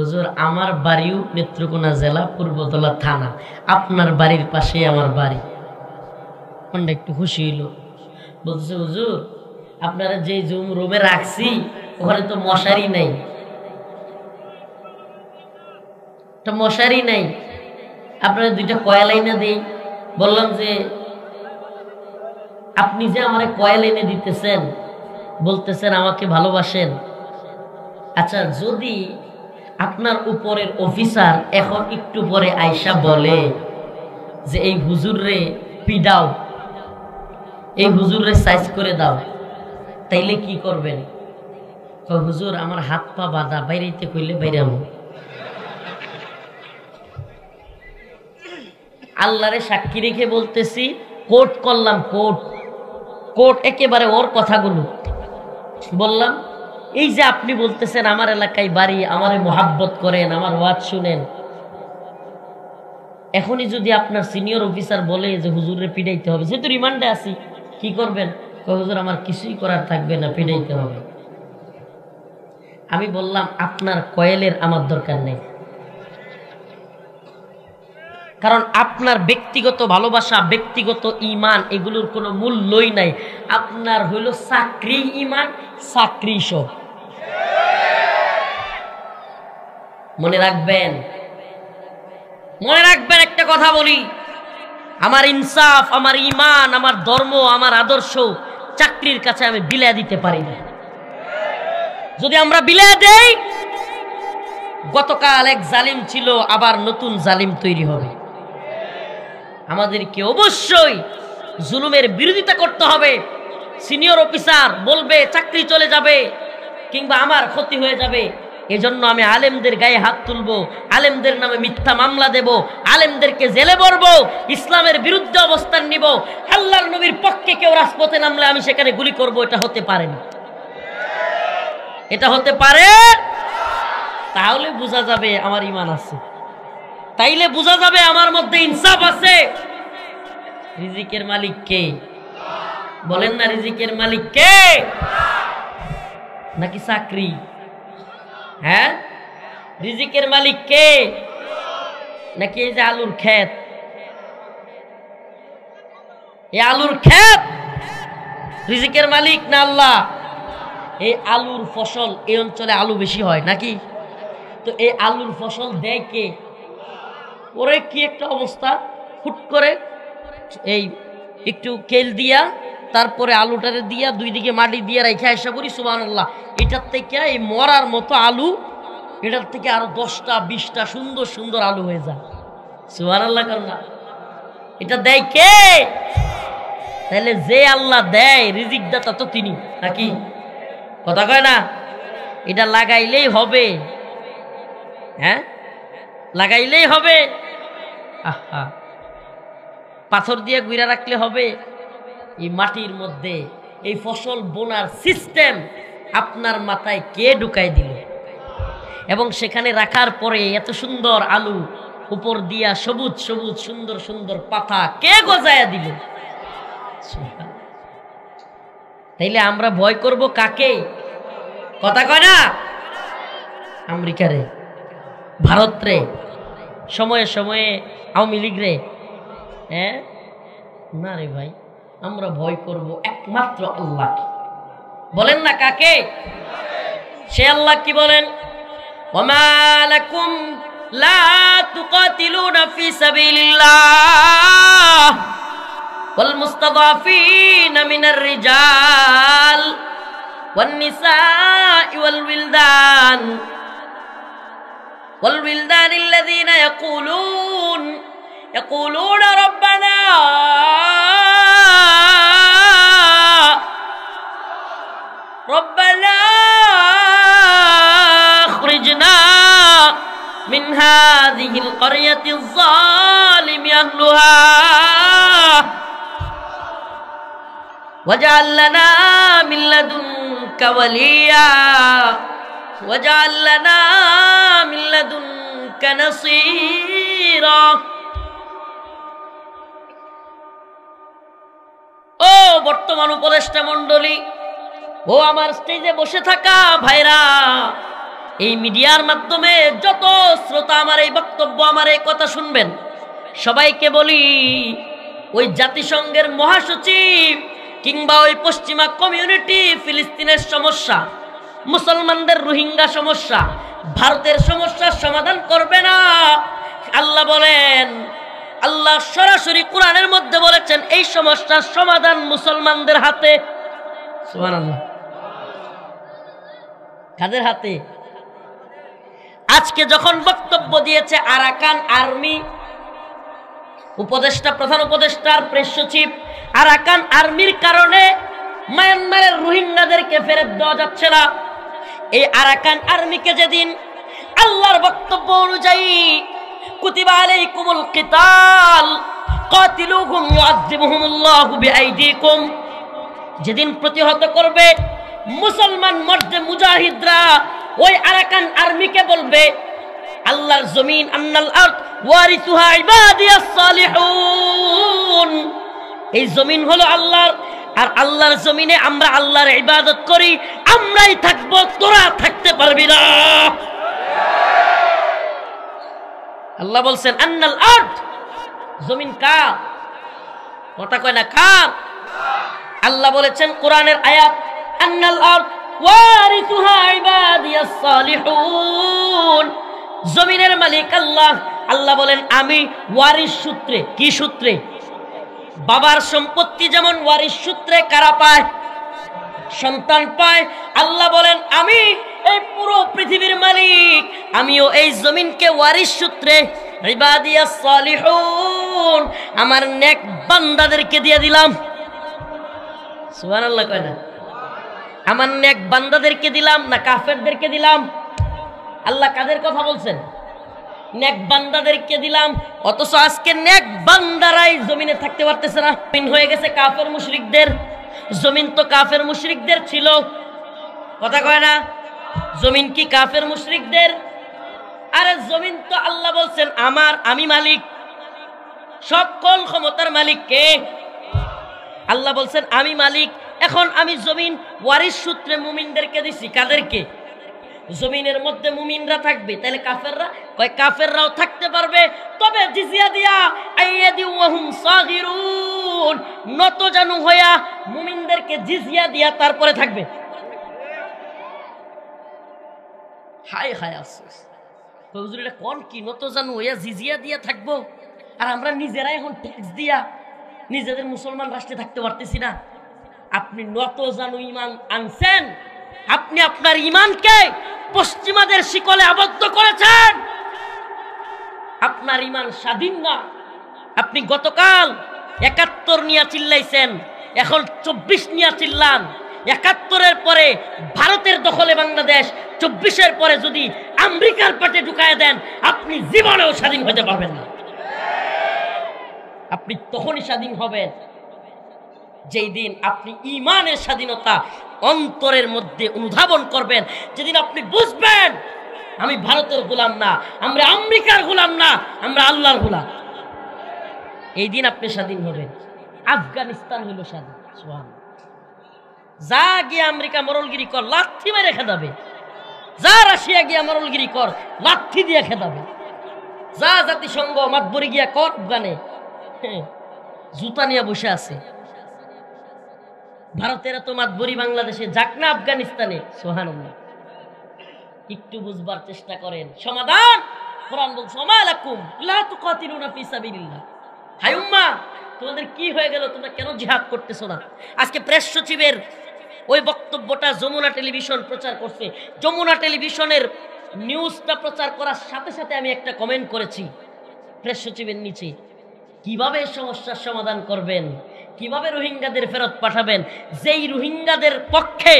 হুজুর আমার বাড়িও নেত্রকোনা জেলা পূর্বতলা থানা, আপনার বাড়ির পাশে আমার বাড়ি। মনটা একটু খুশি হইল। বলছে হুজুর আপনারা যে জুম রুমে রাখছি ওখানে তো মশারি নাই। একটা মশারি নাই, আপনার দুইটা কয়েল এনে দেই। বললাম যে আপনি যে আমারে কয়েল এনে দিতেছেন, বলতেছেন আমাকে ভালোবাসেন, আচ্ছা যদি আপনার উপরের অফিসার এখন একটু পরে আয়সা বলে যে এই হুজুররে পিডাও, এই হুজুররে সাইজ করে দাও, তাইলে কি করবেন? হুজুর আমার হাত পা বাঁধা, বাইরেতে কইলে বাইরে আমি আল্লাহরে সাক্ষী রেখে বলতেছি, কোর্ট করলাম, কোর্ট একেবারে ওর কথাগুলো বললাম। এই যে আপনি বলতেছেন আমার এলাকায় বাড়ি, আমারে মোহাব্বত করেন, আমার ওয়াজ শুনেন, এখনই যদি আপনার সিনিয়র অফিসার বলে যে হুজুরে পিড়াইতে হবে, যেহেতু রিমান্ডে আছি, কি করবেন? হুজুর আমার কিছুই করার থাকবে না, পিড়াইতে হবে। আমি বললাম আপনার কয়েলের আমার দরকার নেই, কারণ আপনার ব্যক্তিগত ভালোবাসা, ব্যক্তিগত ঈমান এগুলোর কোনো মূল্যই নাই। আপনার হইল চাকরি ঈমান, চাকরি সব। মনে রাখবেন, মনে রাখবেন একটা কথা বলি, আমার ইনসাফ, আমার ঈমান, আমার ধর্ম, আমার আদর্শ চাকরির কাছে আমি বিলিয়ে দিতে পারি না। যদি আমরা বিলিয়ে দেই, গতকাল এক জালিম ছিল, আবার নতুন জালিম তৈরি হবে। আমাদেরকে অবশ্যই জুলুমের বিরোধিতা করতে হবে। সিনিয়র অফিসার বলবে চাকরি চলে যাবে কিংবা আমার ক্ষতি হয়ে যাবে, এজন্য আমি আলেমদের গায়ে হাত তুলবো, আলেমদের নামে মিথ্যা মামলা দেব, আলেমদেরকে জেলে ভরবো, ইসলামের বিরুদ্ধে অবস্থান নিব। আল্লাহর নবীর পক্ষে কেউ রাজপথে নামলে আমি সেখানে গুলি করব, এটা হতে পারে না। এটা হতে পারে, তাহলে বোঝা যাবে আমার ঈমান আছে, তাইলে বোঝা যাবে আমার মধ্যে ইনসাফ আছে। রিজিকের মালিক কে? বলেন না, রিজিকের মালিক কে? নাকি চাকরি? হ্যাঁ, রিজিকের মালিক কে? নাকি এই যে আলুর ক্ষেত? এই আলুর ক্ষেত রিজিকের মালিক না আল্লাহ? এই আলুর ফসল, এই অঞ্চলে আলু বেশি হয় নাকি? তো এই আলুর ফসল দেয় কে? ওরে কি একটা অবস্থা, হুট করে এই একটু কেল দিয়া, তারপরে আলুটারে দিয়া দুই দিকে মাটি দিয়ে রেখে আসা করি, সুবহানাল্লাহ, এটার থেকে এই মরার মতো আলু, এটার থেকে আরো 10টা 20টা সুন্দর সুন্দর আলু হয়ে যায়। সুবহানাল্লাহ কর না? এটা দেয় কে? তাহলে যে আল্লাহ দেয়, রিজিক দাতা তো তিনি নাকি? কথা কয় না? এটা লাগাইলেই হবে, হ্যাঁ লাগাইলেই হবে। আহা, পাথর দিয়ে গুইরা রাখলে হবে? এই মাটির মধ্যে এই ফসল বোনার সিস্টেম আপনার মাথায় কে ঢুকাই দিল? এবং সেখানে রাখার পরে এত সুন্দর আলু, উপর দিয়া সবুজ সবুজ সুন্দর সুন্দর পাতা কে গজায়া দিল? তাইলে আমরা ভয় করব কাকে? কথা কয় না? আমেরিকারে, ভারত রে, সময়ে সময়ে আওয়ামী লীগ রে? হ্যাঁ না রে ভাই, আমরা ভয় করব একমাত্র আল্লাহকে। বলেন না কাকে? সে আল্লাহ কি বলেন? ওয়ামা লাকুম লা তুকাতিলুনা ফি সাবিলিল্লাহ ওয়াল মুস্তাদাফিনা মিনার রিজাল ওয়ান নিসাই ওয়াল উইলদান الذين يقولون ربنا اخرجنا من هذه القرية الظالم أهلها واجعل لنا من لدنك وليا واجعل لنا من لدنك نصيرا। ও বর্তমান উপদেষ্টা মণ্ডলী, ও আমার স্টেজে বসে থাকা ভাইরা, এই মিডিয়ার মাধ্যমে যত শ্রোতা আমার এই বক্তব্য, আমার এই কথা শুনবেন, সবাইকে বলি, ওই জাতিসংঘের মহাসচিব কিংবা ওই পশ্চিমা কমিউনিটি, ফিলিস্তিনের সমস্যা, মুসলমানদের রোহিঙ্গা সমস্যা, ভারতের সমস্যার সমাধান করবে না। আল্লাহ বলেন, আল্লাহ সরাসরি কোরআনের মধ্যে বলেছেন এই সমস্যার সমাধান মুসলমানদের হাতে। সুবহানাল্লাহ। কাদের হাতে? আজকে যখন বক্তব্য দিয়েছে আরাকান আর্মি উপদেষ্টা, প্রধান উপদেষ্টার প্রেস সচিব, আরাকান আর্মির কারণে মায়ানমারের রোহিঙ্গাদেরকে ফেরত দেওয়া যাচ্ছে না। এই আরাকান আর্মিকে যেদিন আল্লাহর বক্তব্য অনুযায়ী কুতিবা আলাইকুমুল কিতাল কাতিলুহুম ইউআযিবুহুমুল্লাহু বিআইদিকুম, যেদিন প্রতিহত করবে মুসলমান মর্দে মুজাহিদরা ওই আরাকান আর্মিকে বলবে আল্লাহর জমিন আন্নাল আরদ ওয়ারিসুহা ইবাদিয়াস সালিহুন, এই জমিন হলো আল্লাহর, আর আল্লাহর জমিনে আমরা আল্লাহর ইবাদত করি, আমরাই থাকবো, তোরা থাকতে পারবি না। আল্লাহ বলছেন আন্নাল আরদ, জমিন কার? কথা কয় না কার? আল্লাহ বলেছেন কোরআনের আয়াত, আন্নাল আরদ ওয়ারিসুহা ইবাদিয়াস সালিহুন, জমিনের মালিক আল্লাহ। আল্লাহ বলেন আমি ওয়ারিস সূত্রে, কি সূত্রে? বাবার সম্পত্তি যেমন ওয়ারিস সূত্রে কারা পায়? সন্তান পায়। আল্লাহ বলেন আমি এই পুরো পৃথিবীর মালিক, আমিও এই জমিনকে ওয়ারিস সূত্রে ইবাদিয়াস সালিহুন আমার নেক বান্দাদেরকে দিয়ে দিলাম। সুবহানাল্লাহ কয় না? আমার নেক বান্দাদেরকে দিলাম না কাফেরদেরকে দিলাম? আল্লাহ কাদের কথা বলছেন? নেক বান্দাদেরকে দিলাম। অথচ আজকে নেক বান্দারাই জমিনে থাকতে পারতেছে না, জমিন হয়ে গেছে কাফের মুশরিকদের। জমিন তো কাফের মুশরিকদের ছিল, কথা কয় না? জমিন কি কাফের মুশরিকদের? আরে জমিন তো আল্লাহ বলছেন আমার, আমি মালিক, সকল ক্ষমতার মালিক কে? আল্লাহ বলছেন আমি মালিক। এখন আমি জমিন ওয়ারিস সূত্রে মুমিনদেরকে দিছি, কাদেরকে? জমিনের মধ্যে মুমিনরা থাকবে, তাহলে কাফেররা? কয় কাফেররাও থাকতে পারবে, তবে জিজিয়া দিয়া আইয়াদি ওয়াহুম সাগিরুন, নত জানু হইয়া মুমিনদেরকে জিজিয়া দিয়া তারপরে থাকবে। হায় হায় আফসোস, হুজুর এটা কোন কি? নত জানু হইয়া জিজিয়া দিয়া থাকবো, আর আমরা নিজেরা এখন ট্যাক্স দিয়া নিজেদের মুসলমান রাষ্ট্রে থাকতে পারতেছি না। আপনি নত জানু ইমান আনছেন, আপনি আপনার ইমানকে পশ্চিমাদের শিকলে আবদ্ধ করেছেন। আপনার ইমান স্বাধীন না। আপনি গতকাল ৭১ নিয়ে চিল্লাইছেন, এখন ২৪ নিয়ে চিল্লান। ৭১-এর পরে ভারতের দখলে বাংলাদেশ, ২৪-এর পরে যদি আমেরিকার পেটে ঢুকায় দেন, আপনি জীবনেও স্বাধীন হতে পারবেন না। আপনি তখনই স্বাধীন হবেন যেই দিন আপনি ইমানের স্বাধীনতা অন্তরের মধ্যে অনুধাবন করবেন, যেদিন আপনি বুঝবেন আমি ভারতের গোলাম না, আমরা আমেরিকার গোলাম না, আমরা আল্লাহর গোলাম। এই দিন আপনি স্বাধীন হবেন। আফগানিস্তান হলো স্বাধীন। সুবহানাল্লাহ। যা গিয়ে আমেরিকা মরলগিরি কর, লাথি মেরে খেদাবে। যা রাশিয়া গিয়া মরলগিরি কর, লাথি দিয়ে খেদাবে। যা জাতিসংঘ মাতবরি গিয়া কর, আফগানে জুতা নিয়ে বসে আছে। ভারতের এত মাতবরি বাংলাদেশে, যাক না আফগানিস্তানে। সুবহানাল্লাহ। একটু বুঝবার চেষ্টা করেন। সমাধান কোরআন বলছে ওমা লাকুম লা তুকাতিলুনা ফি সাবিলিল্লাহ। হায় উম্মাহ, তোমাদের কি হয়ে গেল? তোমরা কেন জিহাদ করতেছো না? আজকে প্রেস সচিবের ওই বক্তব্যটা যমুনা টেলিভিশন প্রচার করছে। যমুনা টেলিভিশনের নিউজটা প্রচার করার সাথে সাথে আমি একটা কমেন্ট করেছি প্রেস সচিবের নিচে, কিভাবে সমস্যার সমাধান করবেন, কিভাবে রোহিঙ্গাদের ফেরত পাঠাবেন? যেই রোহিঙ্গাদের পক্ষে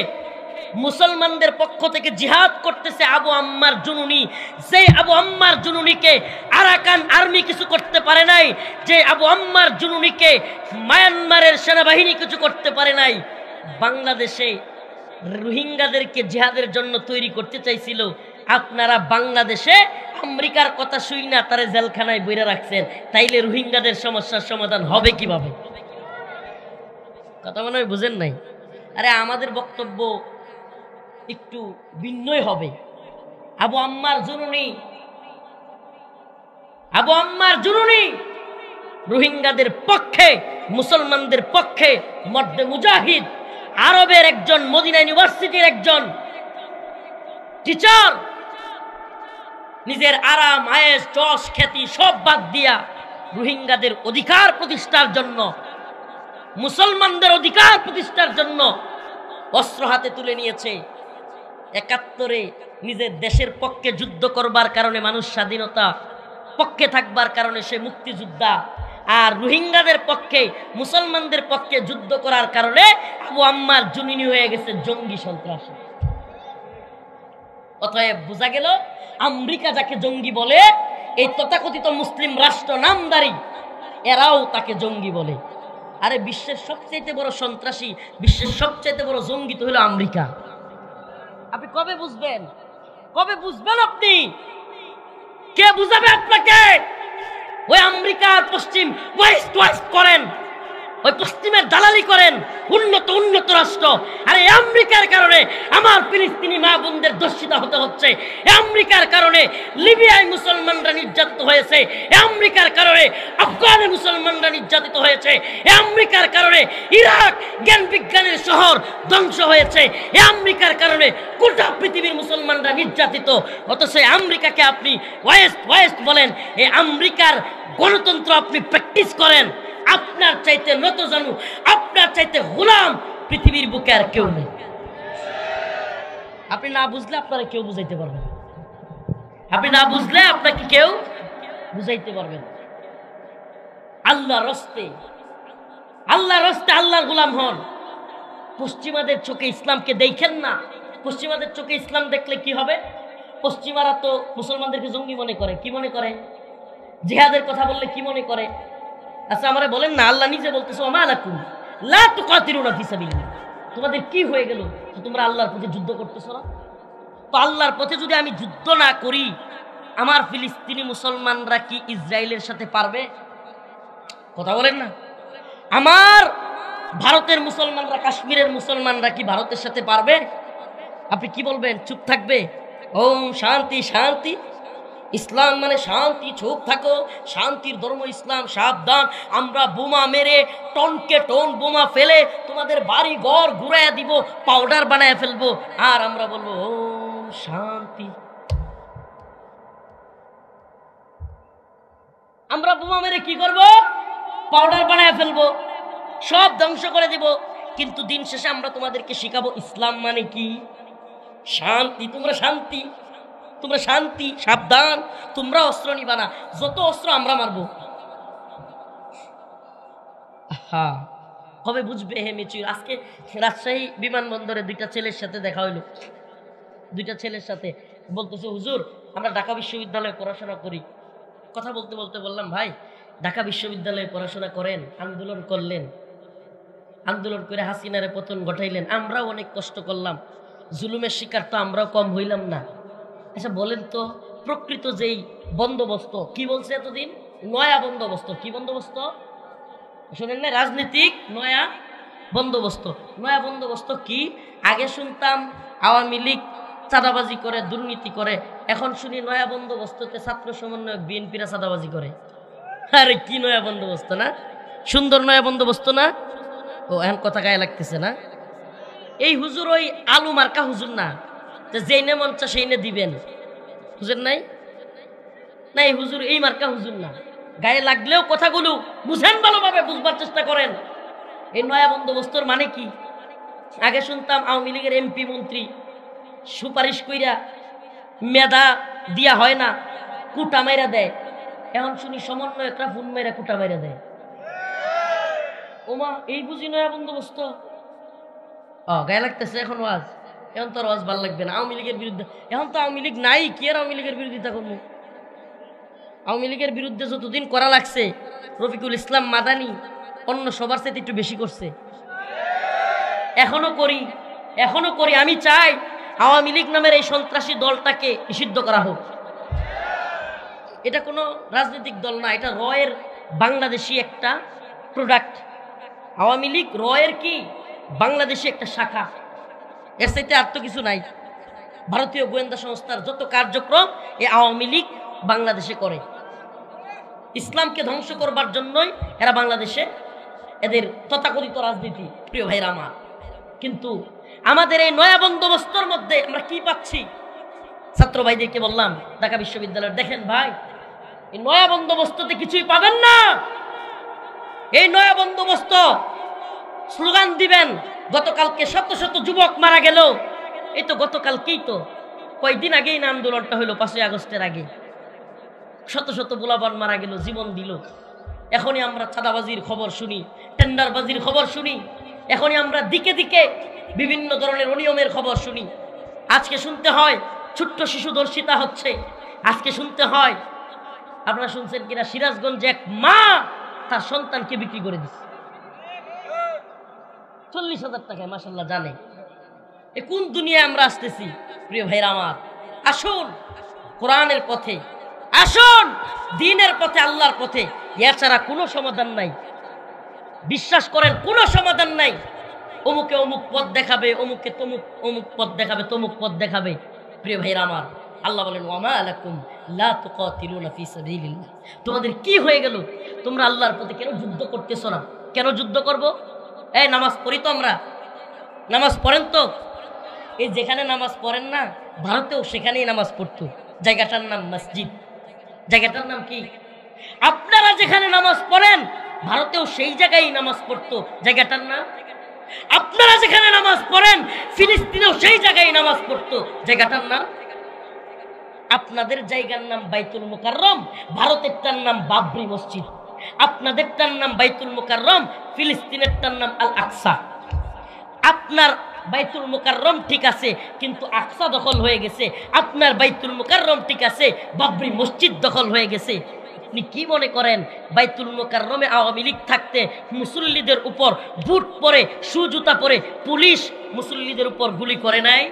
মুসলমানদের পক্ষ থেকে জিহাদ করতেছে আবু আম্মার জুনুনি, সেই আবু আম্মার জুনুনিকে আরাকান আর্মি কিছু করতে পারে নাই, যে আবু আম্মার জুনুনিকে মায়ানমারের সেনাবাহিনী কিছু করতে পারে নাই। বাংলাদেশে রোহিঙ্গাদেরকে জিহাদের জন্য তৈরি করতে চাইছিল, আপনারা বাংলাদেশে আমেরিকার কথা শুই না তারে জেলখানায় বইরা রাখছেন। তাইলে রোহিঙ্গাদের সমস্যার সমাধান হবে কিভাবে? কথা মনে হয় বুঝেন নাই। আরে আমাদের বক্তব্য একটু ভিন্নই হবে। আবু আম্মার জুনুনি রোহিঙ্গাদের পক্ষে, মুসলমানদের পক্ষে মর্দে মুজাহিদ, আরবের একজন, মদিনা ইউনিভার্সিটির একজন টিচার, নিজের আরাম আয়েশ যশ খ্যাতি সব বাদ দিয়া রোহিঙ্গাদের অধিকার প্রতিষ্ঠার জন্য, মুসলমানদের অধিকার প্রতিষ্ঠার জন্য অস্ত্র হাতে তুলে নিয়েছে। ৭১ নিজের দেশের পক্ষে যুদ্ধ করবার কারণে মানুষ স্বাধীনতা পক্ষে থাকবার কারণে সে মুক্তিযোদ্ধা, আর রোহিঙ্গাদের পক্ষে মুসলমানদের পক্ষে যুদ্ধ করার কারণে আবু আম্মার জুনিনি হয়ে গেছে জঙ্গি সন্ত্রাসী। অতএব বোঝা গেল আমেরিকা যাকে জঙ্গি বলে, এই তথাকথিত মুসলিম রাষ্ট্র নামদারি এরাও তাকে জঙ্গি বলে। আরে বিশ্বের সবচেয়ে বড় সন্ত্রাসী, বিশ্বের সবচেয়ে বড় জঙ্গি তো হলো আমেরিকা। আপনি কবে বুঝবেন? কবে বুঝবেন? আপনি কে বুঝাবে আপনাকে? ওই আমেরিকার পশ্চিম ওয়েস্ট করেন, ওই পশ্চিমের দালালি করেন, উন্নত রাষ্ট্র। আর এই আমেরিকার কারণে আমার ফিলিস্তিনি মা বোনদের দর্শিত হতে হচ্ছে। আমেরিকার কারণে লিবিয়ায় মুসলমানরা নির্যাতিত হয়েছে। আমেরিকার কারণে আফগানে মুসলমানরা নির্যাতিত হয়েছে। আমেরিকার কারণে ইরাক জ্ঞান বিজ্ঞানের শহর ধ্বংস হয়েছে। আমেরিকার কারণে গোটা পৃথিবীর মুসলমানরা নির্যাতিত। অথচ আমেরিকাকে আপনি ওয়েস্ট বলেন। এই আমেরিকার গণতন্ত্র আপনি প্র্যাকটিস করেন। আপনার চাইতে নত জানু, আপনার চাইতে গোলাম পৃথিবীর বুকে আর কেউ নেই। আপনি না বুঝলে আপনারা কেউ বুঝাইতে পারবেন। আপনি না বুঝলে আপনাকে কেউ বুঝাইতে পারবেন। আল্লাহর রাস্তে আল্লাহর গোলাম হন। পশ্চিমাদের চোখে ইসলামকে দেখেন না। পশ্চিমাদের চোখে ইসলাম দেখলে কি হবে? পশ্চিমারা তো মুসলমানদেরকে জঙ্গি মনে করে। কি মনে করে? জিহাদের কথা বললে কি মনে করে? আচ্ছা আমারে বলেন না, আল্লাহ নিজে বলতেছে ওমা আলাকুম লা তুকাতিলুনা ফি সাবিলিল্লাহ, তোমাদের কি হয়ে গেল যে তোমরা আল্লাহর পথে যুদ্ধ করতেছ না? তো আল্লাহর পথে যদি আমি যুদ্ধ না করি, আমার ফিলিস্তিনি মুসলমানরা কি ইসরায়েলের সাথে পারবে? কথা বলেন না। আমার ভারতের মুসলমানরা, কাশ্মীরের মুসলমানরা কি ভারতের সাথে পারবে? আপনি কি বলবেন? চুপ থাকবে? ওম শান্তি শান্তি, ইসলাম মানে শান্তি, চুপ থাকো, শান্তির ধর্ম ইসলাম, সাবধান, আমরা বোমা মেরে টনকে টন বোমা ফেলে তোমাদের বাড়ি ঘর ঘুরাইয়া দিব, পাউডার বানায় ফেলবো, আর আমরা বলবো ওম শান্তি। আমরা বোমা মেরে কি করব? পাউডার বানায় ফেলবো, সব ধ্বংস করে দিব। কিন্তু দিন শেষে আমরা তোমাদেরকে শিখাবো ইসলাম মানে কি, শান্তি। তোমরা শান্তি, সাবধান, তোমরা অস্ত্র নিবা না, যত অস্ত্র আমরা মারবো। হ্যাঁ, কবে বুঝবে হে মিচুর? আজকে রাজশাহী বিমানবন্দরে দুইটা ছেলের সাথে দেখা হইলো। দুইটা ছেলের সাথে বলতেছে, হুজুর আমরা ঢাকা বিশ্ববিদ্যালয়ে পড়াশোনা করি। কথা বলতে বলতে বললাম, ভাই ঢাকা বিশ্ববিদ্যালয়ে পড়াশোনা করেন, আন্দোলন করলেন, আন্দোলন করে হাসিনারে পতন ঘটাইলেন, আমরাও অনেক কষ্ট করলাম, জুলুমের শিকার তো আমরাও কম হইলাম না। আচ্ছা বলেন তো, প্রকৃত যেই বন্দোবস্ত কি বলছে এতদিন, নয়া বন্দোবস্ত, কি বন্দোবস্ত শোনেন না? রাজনীতিক নয়া বন্দোবস্ত। নয়া বন্দোবস্ত কি? আগে শুনতাম আওয়ামী লীগ চাঁদাবাজি করে, দুর্নীতি করে, এখন শুনি নয়া বন্দোবস্ততে ছাত্র সমন্বয়ক বিএনপিরা চাঁদাবাজি করে। আরে কি নয়া বন্দোবস্ত না? সুন্দর নয়া বন্দোবস্ত না? ও এখন কথা গায়ে লাগতেছে না? এই হুজুর ওই আলু মার্কা হুজুর না, যেই নে মন চা সেই নে দিবেন হুজুর নাই না? এই হুজুর এই মার্কা হুজুর না। গায়ে লাগলেও কথাগুলো বুঝেন, ভালোভাবে বুঝবার চেষ্টা করেন। এই নয়া বন্দোবস্তর মানে কি? আগে শুনতাম আওয়ামী লীগের এমপি মন্ত্রী সুপারিশ কইরা মেধা দিয়া হয় না, কুটা মাইরা দেয়। এখন শুনি সমন্বয়করা ফোন মাইরা কুটা মাইরা দেয়। ওমা, এই বুঝি নয়া বন্দোবস্ত? গায়ে লাগতেছে এখন ওয়াজ। এখন তো ওয়াজ ভালো লাগবে না। আওয়ামী লীগের বিরুদ্ধে, এখন তো আওয়ামী লীগ নাই, কি আর আওয়ামী লীগের বিরোধিতা করবো? আওয়ামী লীগের বিরুদ্ধে যতদিন করা লাগছে, রফিকুল ইসলাম মাদানি অন্য সবার সাথে একটু বেশি করছে। এখনো করি। আমি চাই আওয়ামী লীগ নামের এই সন্ত্রাসী দলটাকে নিষিদ্ধ করা হোক। এটা কোনো রাজনৈতিক দল না, এটা রয়ের বাংলাদেশি একটা প্রোডাক্ট। আওয়ামী লীগ রয়ের কি বাংলাদেশি একটা শাখা, এর চাইতে আর তো কিছু নাই। ভারতীয় গোয়েন্দা সংস্থার যত কার্যক্রম এই আওয়ামী লীগ বাংলাদেশে করে। ইসলামকে ধ্বংস করবার জন্যই এরা বাংলাদেশে এদের তথাকথিত রাজনীতি। প্রিয় ভাইরা আমার, কিন্তু আমাদের এই নয়া বন্দোবস্তর মধ্যে আমরা কি পাচ্ছি? ছাত্র ভাইদেরকে বললাম ঢাকা বিশ্ববিদ্যালয়ের, দেখেন ভাই, এই নয়া বন্দোবস্ততে কিছুই পাবেন না। এই নয়া বন্দোবস্ত স্লোগান দিবেন, গতকালকে শত শত যুবক মারা গেল, এই তো গতকালকেই তো, কয়েকদিন আগেই না আন্দোলনটা হলো 5ই আগস্টের আগে, শত শত পোলাপান মারা গেল, জীবন দিল। এখনই আমরা চাঁদাবাজির খবর শুনি, টেন্ডারবাজির খবর শুনি, এখনই আমরা দিকে দিকে বিভিন্ন ধরনের অনিয়মের খবর শুনি। আজকে শুনতে হয় ছোট্ট শিশু ধর্ষিতা হচ্ছে, আজকে শুনতে হয়, আপনারা শুনছেন কিনা, সিরাজগঞ্জে এক মা তার সন্তানকে বিক্রি করে দিচ্ছে 40,000 টাকায়। মাশাআল্লাহ, জানে এ কোন দুনিয়ায় আমরা আসতেছি? প্রিয় ভাইরা আমার, আসুন কোরআনের পথে, আসুন দ্বীনের পথে, আল্লাহর পথে। এছাড়া কোনো সমাধান নাই, বিশ্বাস করেন, কোনো সমাধান নাই। অমুকে অমুক পথ দেখাবে, অমুকে তমুক অমুক পথ দেখাবে, তমুক পথ দেখাবে। প্রিয় ভাইরা আমার, আল্লাহ বলেন ওয়ামা আলাকুম লা তুকাতিলুনা ফি সাবিলিল্লাহ, তোমাদের কি হয়ে গেল? তোমরা আল্লাহর পথে কেন যুদ্ধ করতেছ না? কেন যুদ্ধ করব? এই নামাজ পড়ি তো আমরা, নামাজ পড়েন তো? এই যেখানে নামাজ পড়েন না, ভারতেও সেখানেই নামাজ পড়তো, জায়গাটার নাম মসজিদ। জায়গাটার নাম কি? আপনারা যেখানে নামাজ পড়েন ভারতেও সেই জায়গায় নামাজ পড়তো, জায়গাটার নাম। আপনারা যেখানে নামাজ পড়েন ফিলিস্তিনেও সেই জায়গায় নামাজ পড়তো, জায়গাটার নাম। আপনাদের জায়গার নাম বাইতুল মুকাররম, ভারতেরটার নাম বাবরি মসজিদ। আপনাদেরটার নাম বাইতুল মুকাররম, ফিলিস্তিনেরটার নাম আল আকসা। আপনার বাইতুল মুকাররম ঠিক আছে, কিন্তু আকসা দখল হয়ে গেছে। আপনার বাইতুল মুকাররম ঠিক আছে, বাবরি মসজিদ দখল হয়ে গেছে। আপনি কি মনে করেন বাইতুল মুকাররমে আওয়ামী লীগ থাকতে মুসল্লিদের উপর বুট পরে, সুজুতা পরে পুলিশ মুসল্লিদের উপর গুলি করে নাই?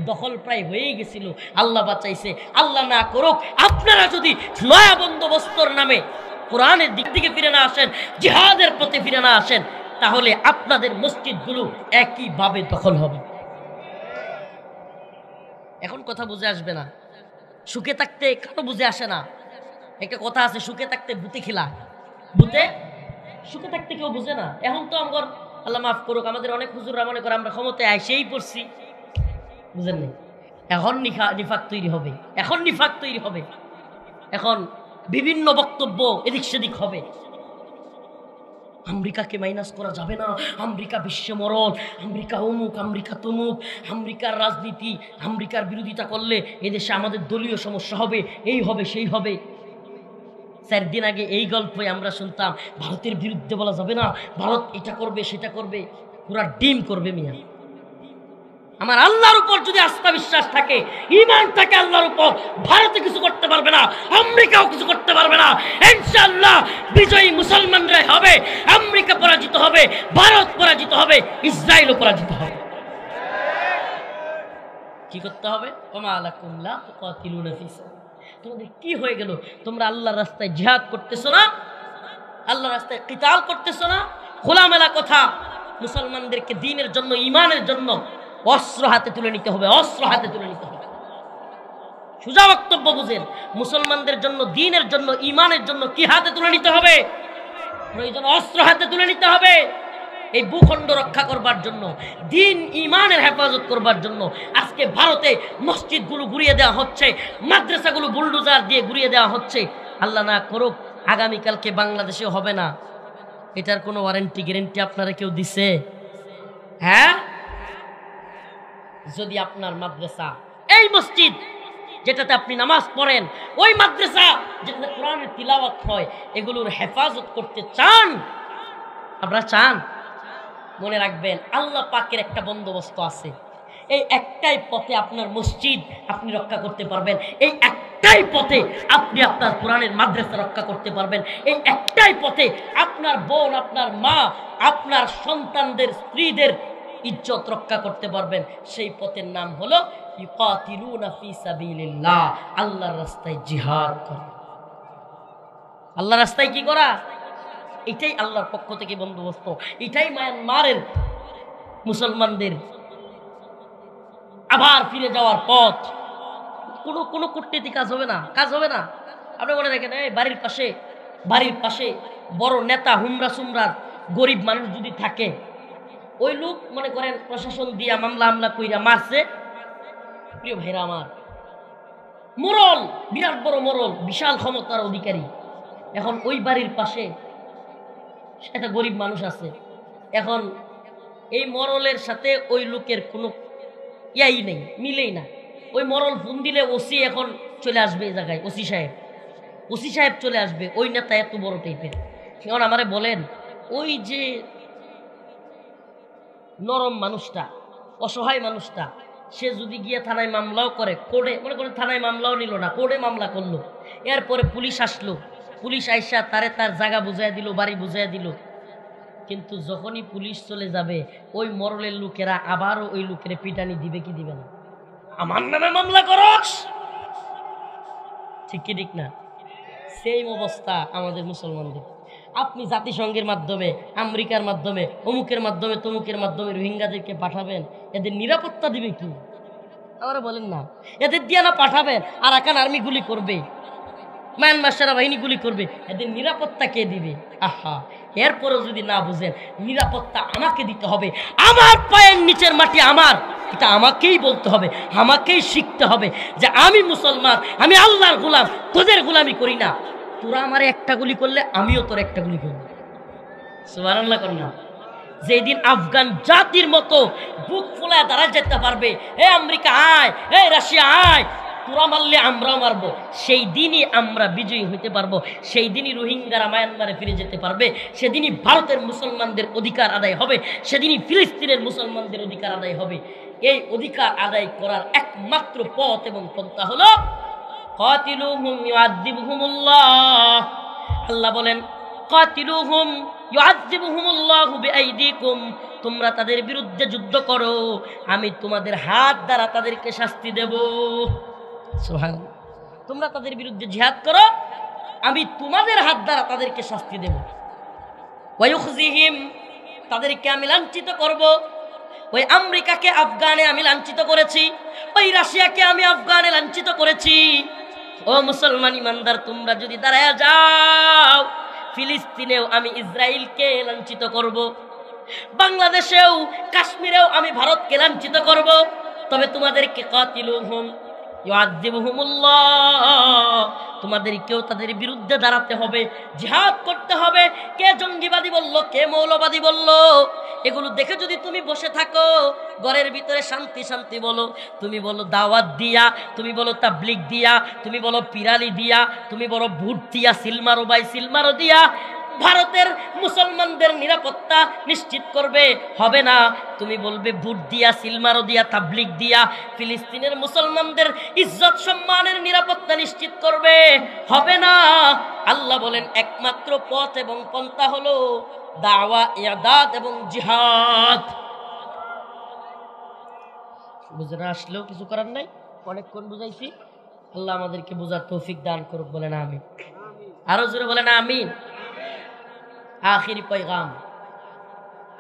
দখল প্রায় হয়ে গেছিল, আল্লাহ বাঁচাইছে। আল্লাহ না করুক আপনারা যদি নয়া বন্দোবস্তর নামে কোরআনের দিক থেকে ফিরে না আসেন, জিহাদের পথে ফিরে না আসেন, তাহলে আপনাদের মসজিদগুলো একইভাবে দখল হবে। এখন কথা বুঝে আসবে না, সুখে থাকতে কারো বুঝে আসে না। একটা কথা আছে, সুখে থাকতে বুতে খিলা, বুতে সুখে থাকতে কেউ বুঝে না। এখন তো আমার আল্লাহ মাফ করুক, আমাদের অনেক হুজুররা মনে করে আমরা ক্ষমতায় আইসেই পড়ছি, বুঝেন না? এখন নিফাক তৈরি হবে, এখন নিফাক তৈরি হবে, এখন বিভিন্ন বক্তব্য এদিক সেদিক হবে। আমেরিকাকে মাইনাস করা যাবে না, আমেরিকা বিশ্ব মরণ, আমেরিকা অমুক, আমেরিকা তমুক, আমেরিকার রাজনীতি, আমেরিকার বিরোধিতা করলে এদেশে আমাদের দলীয় সমস্যা হবে, এই হবে সেই হবে। 4 দিন আগে এই গল্পই আমরা শুনতাম, ভারতের বিরুদ্ধে বলা যাবে না, ভারত এটা করবে সেটা করবে, পুরা ডিম করবে মিয়া। আমার আল্লাহর উপর যদি আস্থা বিশ্বাস থাকে, ঈমান থাকে আল্লাহর উপর, ভারতে কিছু করতে পারবে না, আমেরিকাও কিছু করতে পারবে না। ইনশাআল্লাহ বিজয়ী মুসলমানরাই হবে, আমেরিকা পরাজিত হবে, ভারত পরাজিত হবে, ইসরায়েলও পরাজিত হবে। কি করতে হবে? ওমা আলাকুম লা তুকাতিলুনা ফি সাবিলিল্লাহ, তোমাদের কি হয়ে গেল? তোমরা আল্লাহর রাস্তায় জিহাদ করতেছো না, আল্লাহর রাস্তায় কিতাল করতেছো না? খোলামেলা কথা, মুসলমানদেরকে দ্বীনের জন্য, ঈমানের জন্য অস্ত্র হাতে তুলে নিতে হবে, অস্ত্র হাতে তুলে নিতে হবে। সোজা বক্তব্য বুঝেন, মুসলমানদের জন্য, দ্বীনের জন্য, ঈমানের জন্য কি হাতে তুলে নিতে হবে? প্রয়োজন অস্ত্র হাতে তুলে নিতে হবে। এই ভূখণ্ড রক্ষা করবার জন্য, দ্বীন ঈমানের হেফাজত করবার জন্য আজকে ভারতে মসজিদগুলো ঘুরিয়ে দেওয়া হচ্ছে, মাদ্রাসাগুলো বুলডোজার দিয়ে ঘুরিয়ে দেওয়া হচ্ছে। আল্লাহ না করুক আগামীকালকে বাংলাদেশে হবে না, এটার কোনো ওয়ারেন্টি গ্যারেন্টি আপনারা কেউ দিছে? হ্যাঁ, যদি আপনার মাদ্রাসা, এই মসজিদ যেটাতে আপনি নামাজ পড়েন, ওই মাদ্রাসা যেটাতে কোরআনের তিলাওয়াত হয়, এগুলোর হেফাজত করতে চান, আপনারা চান, মনে রাখবেন আল্লাহ পাকের একটা বন্দোবস্ত আছে। এই একটাই পথে আপনার মসজিদ আপনি রক্ষা করতে পারবেন, এই একটাই পথে আপনি আপনার কোরআনের মাদ্রাসা রক্ষা করতে পারবেন, এই একটাই পথে আপনার বোন, আপনার মা, আপনার সন্তানদের, স্ত্রীদের ইজ্জত রক্ষা করতে পারবেন। সেই পথের নাম হলো ইউকাতিলুনা ফি সাবিলিল্লাহ, আল্লাহর রাস্তায় জিহাদ করা। আল্লাহর রাস্তায় কি করা? এটাই আল্লাহর পক্ষ থেকে বন্দোবস্ত, এটাই মায়ানমারের মুসলমানদের আবার ফিরে যাওয়ার পথ। কোনো কূটনীতি কাজ হবে না, কাজ হবে না। আপনি মনে রাখেন, এই বাড়ির পাশে বড় নেতা, হুমরা সুমরার গরিব মানুষ যদি থাকে, ওই লোক মনে করেন প্রশাসন দিয়া মামলা কইরা মারছে, প্রিয় ভাইরা আমার, মোরল, বিরাট বড় মোরল, বিশাল ক্ষমতার অধিকারী। এখন ওই বাড়ির পাশে একটা গরিব মানুষ আছে। এখন এই মরলের সাথে ওই লোকের কোনো ইয়াই নেই, মিলেই না। ওই মরল ফোন দিলে ওসি এখন চলে আসবে এই জায়গায়, ওসি সাহেব চলে আসবে, ওই নেতা এত বড় টাইপের। এখন আমারে বলেন, ওই যে নরম মানুষটা, অসহায় মানুষটা, সে যদি গিয়ে থানায় মামলাও করে, কোর্টে মনে করেন থানায় মামলাও নিল না, কোর্টে মামলা করলো, এরপরে পুলিশ আসলো, পুলিশ আইসা তারে তার জায়গা বুঝাই দিল, বাড়ি বুঝাই দিল, কিন্তু যখনই পুলিশ চলে যাবে ওই মরলের লোকেরা আবারও ওই লোকের পিটানি দিবে কি দিবে না? আমার নামে মামলা করস, ঠিক কি ঠিক না? সেম অবস্থা আমাদের মুসলমানদের। আপনি জাতিসংঘের মাধ্যমে, আমেরিকার মাধ্যমে, অমুকের মাধ্যমে, তমুকের মাধ্যমে রোহিঙ্গাদেরকে পাঠাবেন, এদের নিরাপত্তা দিবে কি? আমরা বলেন না, এদের দিয়ে না পাঠাবেন, আরাকান আর্মি গুলি করবে, মায়ানমার সেনাবাহিনী গুলি করবে, এদের নিরাপত্তা কে দিবে? আহা, এরপরেও যদি না বুঝেন নিরাপত্তা আমাকে দিতে হবে, আমার পায়ের নিচের মাটি আমার, এটা আমাকেই বলতে হবে, আমাকেই শিখতে হবে যে আমি মুসলমান, আমি আল্লাহর গোলাম, তোদের গোলামি করি না। তোরা আমার একটা গুলি করলে আমিও তোর একটা গুলি করব। সুবহানাল্লাহ কর না। যেদিন আফগান জাতির মতো বুক ফুলায় দাঁড়ায় যেতে পারবে, এ আমেরিকা আয়, এ রাশিয়া আয়, তোরা মারলে আমরাও মারবো, সেই দিনই আমরা বিজয়ী হইতে পারবো, সেই দিনই রোহিঙ্গারা মায়ানমারে ফিরে যেতে পারবে, সেদিনই ভারতের মুসলমানদের অধিকার আদায় হবে, সেদিনই ফিলিস্তিনের মুসলমানদের অধিকার আদায় হবে। এই অধিকার আদায় করার একমাত্র পথ এবং পন্থা হলো কাতিলুহুম ইউআযিবুহুমুল্লাহ। আল্লাহ বলেন কাতিলুহুম ইউআযিবুহুমুল্লাহু বিআইদিকুম, তোমরা তাদের বিরুদ্ধে যুদ্ধ করো, আমি তোমাদের হাত দ্বারা তাদেরকে শাস্তি দেব। সুবহানাল্লাহ। তোমরা তাদের বিরুদ্ধে জিহাদ করো, আমি তোমাদের হাত দ্বারা তাদেরকে শাস্তি দেব। ওয়া ইউখজিহিম, তাদেরকে আমি লাঞ্ছিত করব। ওই আমেরিকাকে আফগানে আমি লাঞ্ছিত করেছি, ওই রাশিয়াকে আমি আফগানে লাঞ্ছিত করেছি। ও মুসলমান ইমানদার, তোমরা যদি দাঁড়ায় যাও, ফিলিস্তিনেও আমি ইসরায়েলকে লাঞ্ছিত করব, বাংলাদেশেও কাশ্মীরেও আমি ভারতকে লাঞ্ছিত করব। তবে তোমাদেরকে কাতিলুহুম ইউআযিবুহুমুল্লাহ, তোমাদেরকেও তাদের বিরুদ্ধে দাঁড়াতে হবে, জিহাদ করতে হবে। কে জঙ্গিবাদী বলল, কে মৌলবাদী বলল, এগুলো দেখে যদি তুমি বসে থাকো, ঘরের ভিতরে শান্তি শান্তি বলো, তুমি বলো দাওয়াত দিয়া, তুমি বলো তাবলিগ দিয়া, তুমি বলো পিরালি দিয়া, তুমি বলো ভোট দিয়া, সিলমারো বাই সিলমারো দিয়া ভারতের মুসলমানদের নিরাপত্তা নিশ্চিত করবে, হবে না। তুমি বলবে ভোট দিয়া, সিলমারো দিয়া, তাবলিগ দিয়া ফিলিস্তিনের মুসলমানদের ইজ্জত সম্মানের নিরাপত্তা নিশ্চিত করবে, হবে না। আল্লাহ বলেন একমাত্র পথ এবং পন্থা হলো দাওয়া, ইরদাদ এবং জিহাদ। বুঝে আসলেও কিছু করার নাই, অনেকক্ষণ বুঝাইছি। আল্লাহ আমাদেরকে বোঝার তৌফিক দান করুক, বলেন আমিন। আরো জোরে বলেন আমিন। আখিরি পয়গাম,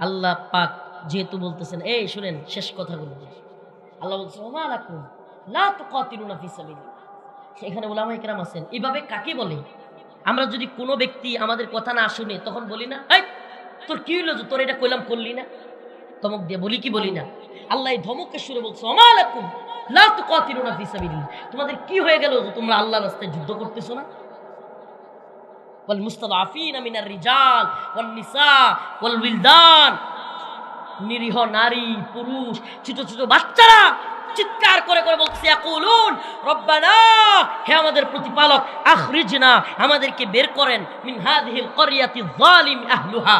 আল্লাহ পাক যেহেতু বলতেছেন, এই শুনেন শেষ কথাগুলো, আল্লাহ বলছেন ওমা লাকুম লা তুকাতিলুনা ফি সাবিলিল্লাহ। এখানে উলামায়ে কেরাম আছেন, এইভাবে কাকে বলে? আমরা যদি কোনো ব্যক্তি আমাদের কথা না শুনে, তখন বলি না এই তোর কি হইলো যে তোর এটা কইলাম করলি না, ধমক দিয়ে বলি কি বলি না? আল্লাহ এই ধমকের সুরে বলছে ওমা লাকুম লা তুকাতিলুনা ফি সাবিলিল্লাহ, তোমাদের কি হয়ে গেল যে তোমরা আল্লাহর রাস্তায় যুদ্ধ করতেছো না? والمستضعفين من الرجال والنساء والولدان, নিরীহ নারী পুরুষ ছোট ছোট বাচ্চারা চিৎকার করে করে বলছে ইয়াকুলুন রব্বানা, হে আমাদের প্রতিপালক, আখরিজনা, আমাদেরকে বের করেন, মিন হাযিহিল ক্বরিয়াতি যালিম আহলুহা,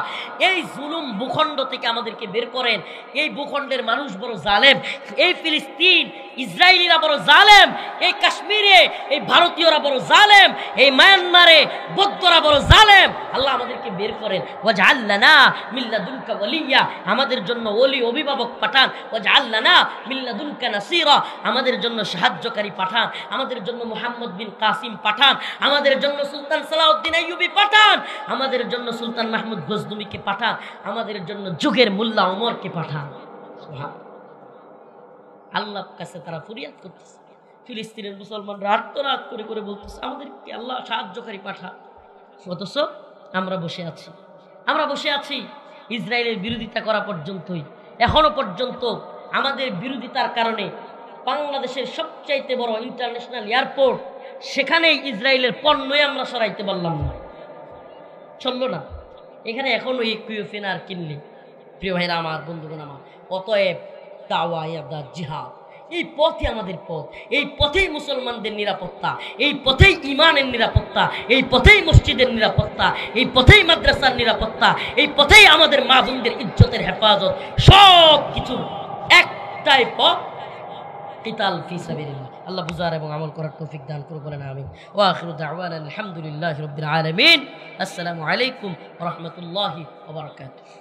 এই জুলুম ভূখণ্ড থেকে আমাদেরকে বের করেন। এই ভূখণ্ডের মানুষ বড় জালেম, এই ফিলিস্তিন ইসরায়েলিরা বড় জালেম, এই কাশ্মীরে এই ভারতীয়রা বড় জালেম, এই মায়ানমারে বৌদ্ধরা বড় জালেম। আল্লাহ আমাদেরকে বের করেন। ওয়াজআল লানা মিন লাদুনকা ওয়ালিয়্যা, আমাদের জন্য ওলি অভিভাবক পাঠান। ওয়াজআল লানা মিন লাদুনকা নাসীরা, আমাদের জন্য সাহায্যকারী পাঠান। আমাদের জন্য মুহাম্মদ বিন কাসিম পাঠান। আমাদের জন্য সুলতান সালাউদ্দিন আইয়ুবী পাঠান। আমাদের জন্য সুলতান মাহমুদ গজনবীকে পাঠান। আমাদের জন্য যুগের মোল্লা ওমরকে পাঠান। আল্লাহর কাছে তারা ফরিয়াদ করতেছে, ফিলিস্তিনের মুসলমানরা আর্তনাদ করে করে বলতেছে আমাদেরকে আল্লাহ সাহায্যকারী পাঠান। অথচ আমরা বসে আছি, আমরা বসে আছি ইসরায়েলের বিরোধিতা করা পর্যন্তই। এখনো পর্যন্ত আমাদের বিরোধিতার কারণে বাংলাদেশের সবচাইতে বড় ইন্টারন্যাশনাল এয়ারপোর্ট, সেখানেই ইসরায়েলের পণ্যই আমরা সরাইতে পারলাম না, চললো না। এখানে এখনো ইকুইফেনার কিনলে, প্রিয় ভাইরা আমার, বন্ধুগণ আমার, অতএব দাওয়া ইয়াদাত জিহাদ, এই পথই আমাদের পথ। এই পথেই মুসলমানদের নিরাপত্তা, এই পথেই ইমানের নিরাপত্তা, এই পথেই মসজিদের নিরাপত্তা, এই পথেই মাদ্রাসার নিরাপত্তা, এই পথেই আমাদের মা বোনদের ইজ্জতের হেফাজত। সব কিছুর একটাই পথ, কিতাল ফি সাবিলিল্লাহ। আল্লাহ বুঝার এবং আমল করার তৌফিক দান করুন, বলেন আমিন। ওয়া আখিরু দাওয়ানা আলহামদুলিল্লাহি রাব্বিল আলামিন। আসসালামু আলাইকুম ওয়া রাহমাতুল্লাহি ওয়া বারাকাতুহু।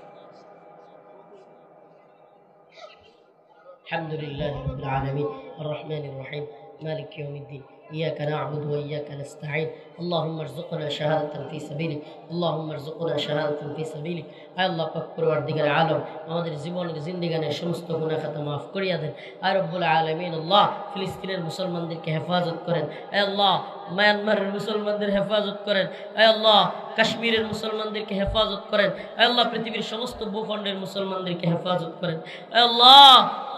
আলহামদুলিল্লাহি রাব্বিল আলামিন আর রহমানির রহিম মালিক ইয়াউমিদ্দিন إياك نعبد وإياك نستعين اللهم ارزقنا شهادة في سبيلك اللهم ارزقنا شهادة في سبيلك আয় আল্লাহ পাক পরওয়ারদিগার আলম আমাদের জীবনের জিন্দেগানের সমস্ত গুনাহ খাতা মাফ করিয়া দেন। আয় রব্বুল আলামিন, আল্লাহ ফিলিস্তিনের মুসলমানদেরকে হেফাজত করেন। আয় আল্লাহ মায়ানমারের মুসলমানদের হেফাজত করেন। আয় আল্লাহ কাশ্মীরের মুসলমানদেরকে হেফাজত করেন। আয় আল্লাহ পৃথিবীর সমস্ত ভূখণ্ডের মুসলমানদেরকে হেফাজত করেন। আয় আল্লাহ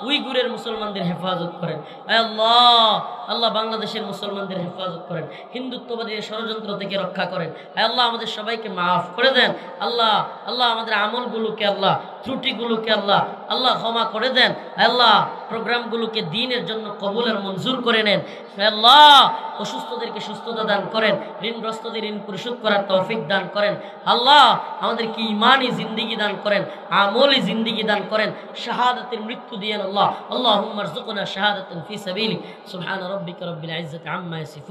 উইগুরের মুসলমানদের হেফাজত করেন। আয় আল্লাহ, আল্লাহ বাংলাদেশের মুসলমানদের হেফাজত করেন, হিন্দুত্ববাদীর ষড়যন্ত্র থেকে রক্ষা করেন। আয় আল্লাহ আমাদের সবাইকে মাফ করে দেন। আল্লাহ আল্লাহ আমাদের আমলগুলোকে, আল্লাহ ত্রুটিগুলোকে আল্লাহ আল্লাহ ক্ষমা করে দেন। আল্লাহ প্রোগ্রামগুলোকে দ্বীনের জন্য কবুল আর মঞ্জুর করে নেন। আল্লাহ অসুস্থদেরকে সুস্থতা দান করেন, ঋণগ্রস্তদের ঋণ পরিশোধ করার তৌফিক দান করেন। আল্লাহ আমাদেরকে ঈমানি জিন্দেগি দান করেন, আমলি জিন্দেগি দান করেন, শাহাদাতের মৃত্যু দিয়েন। আল্লাহ আল্লাহুম্মা রযুকনা শাহাদাতান ফি সাবিলিক। সুবহান রাব্বিকা রাব্বিল ইজ্জাতি আম্মা ইয়াসিফুন।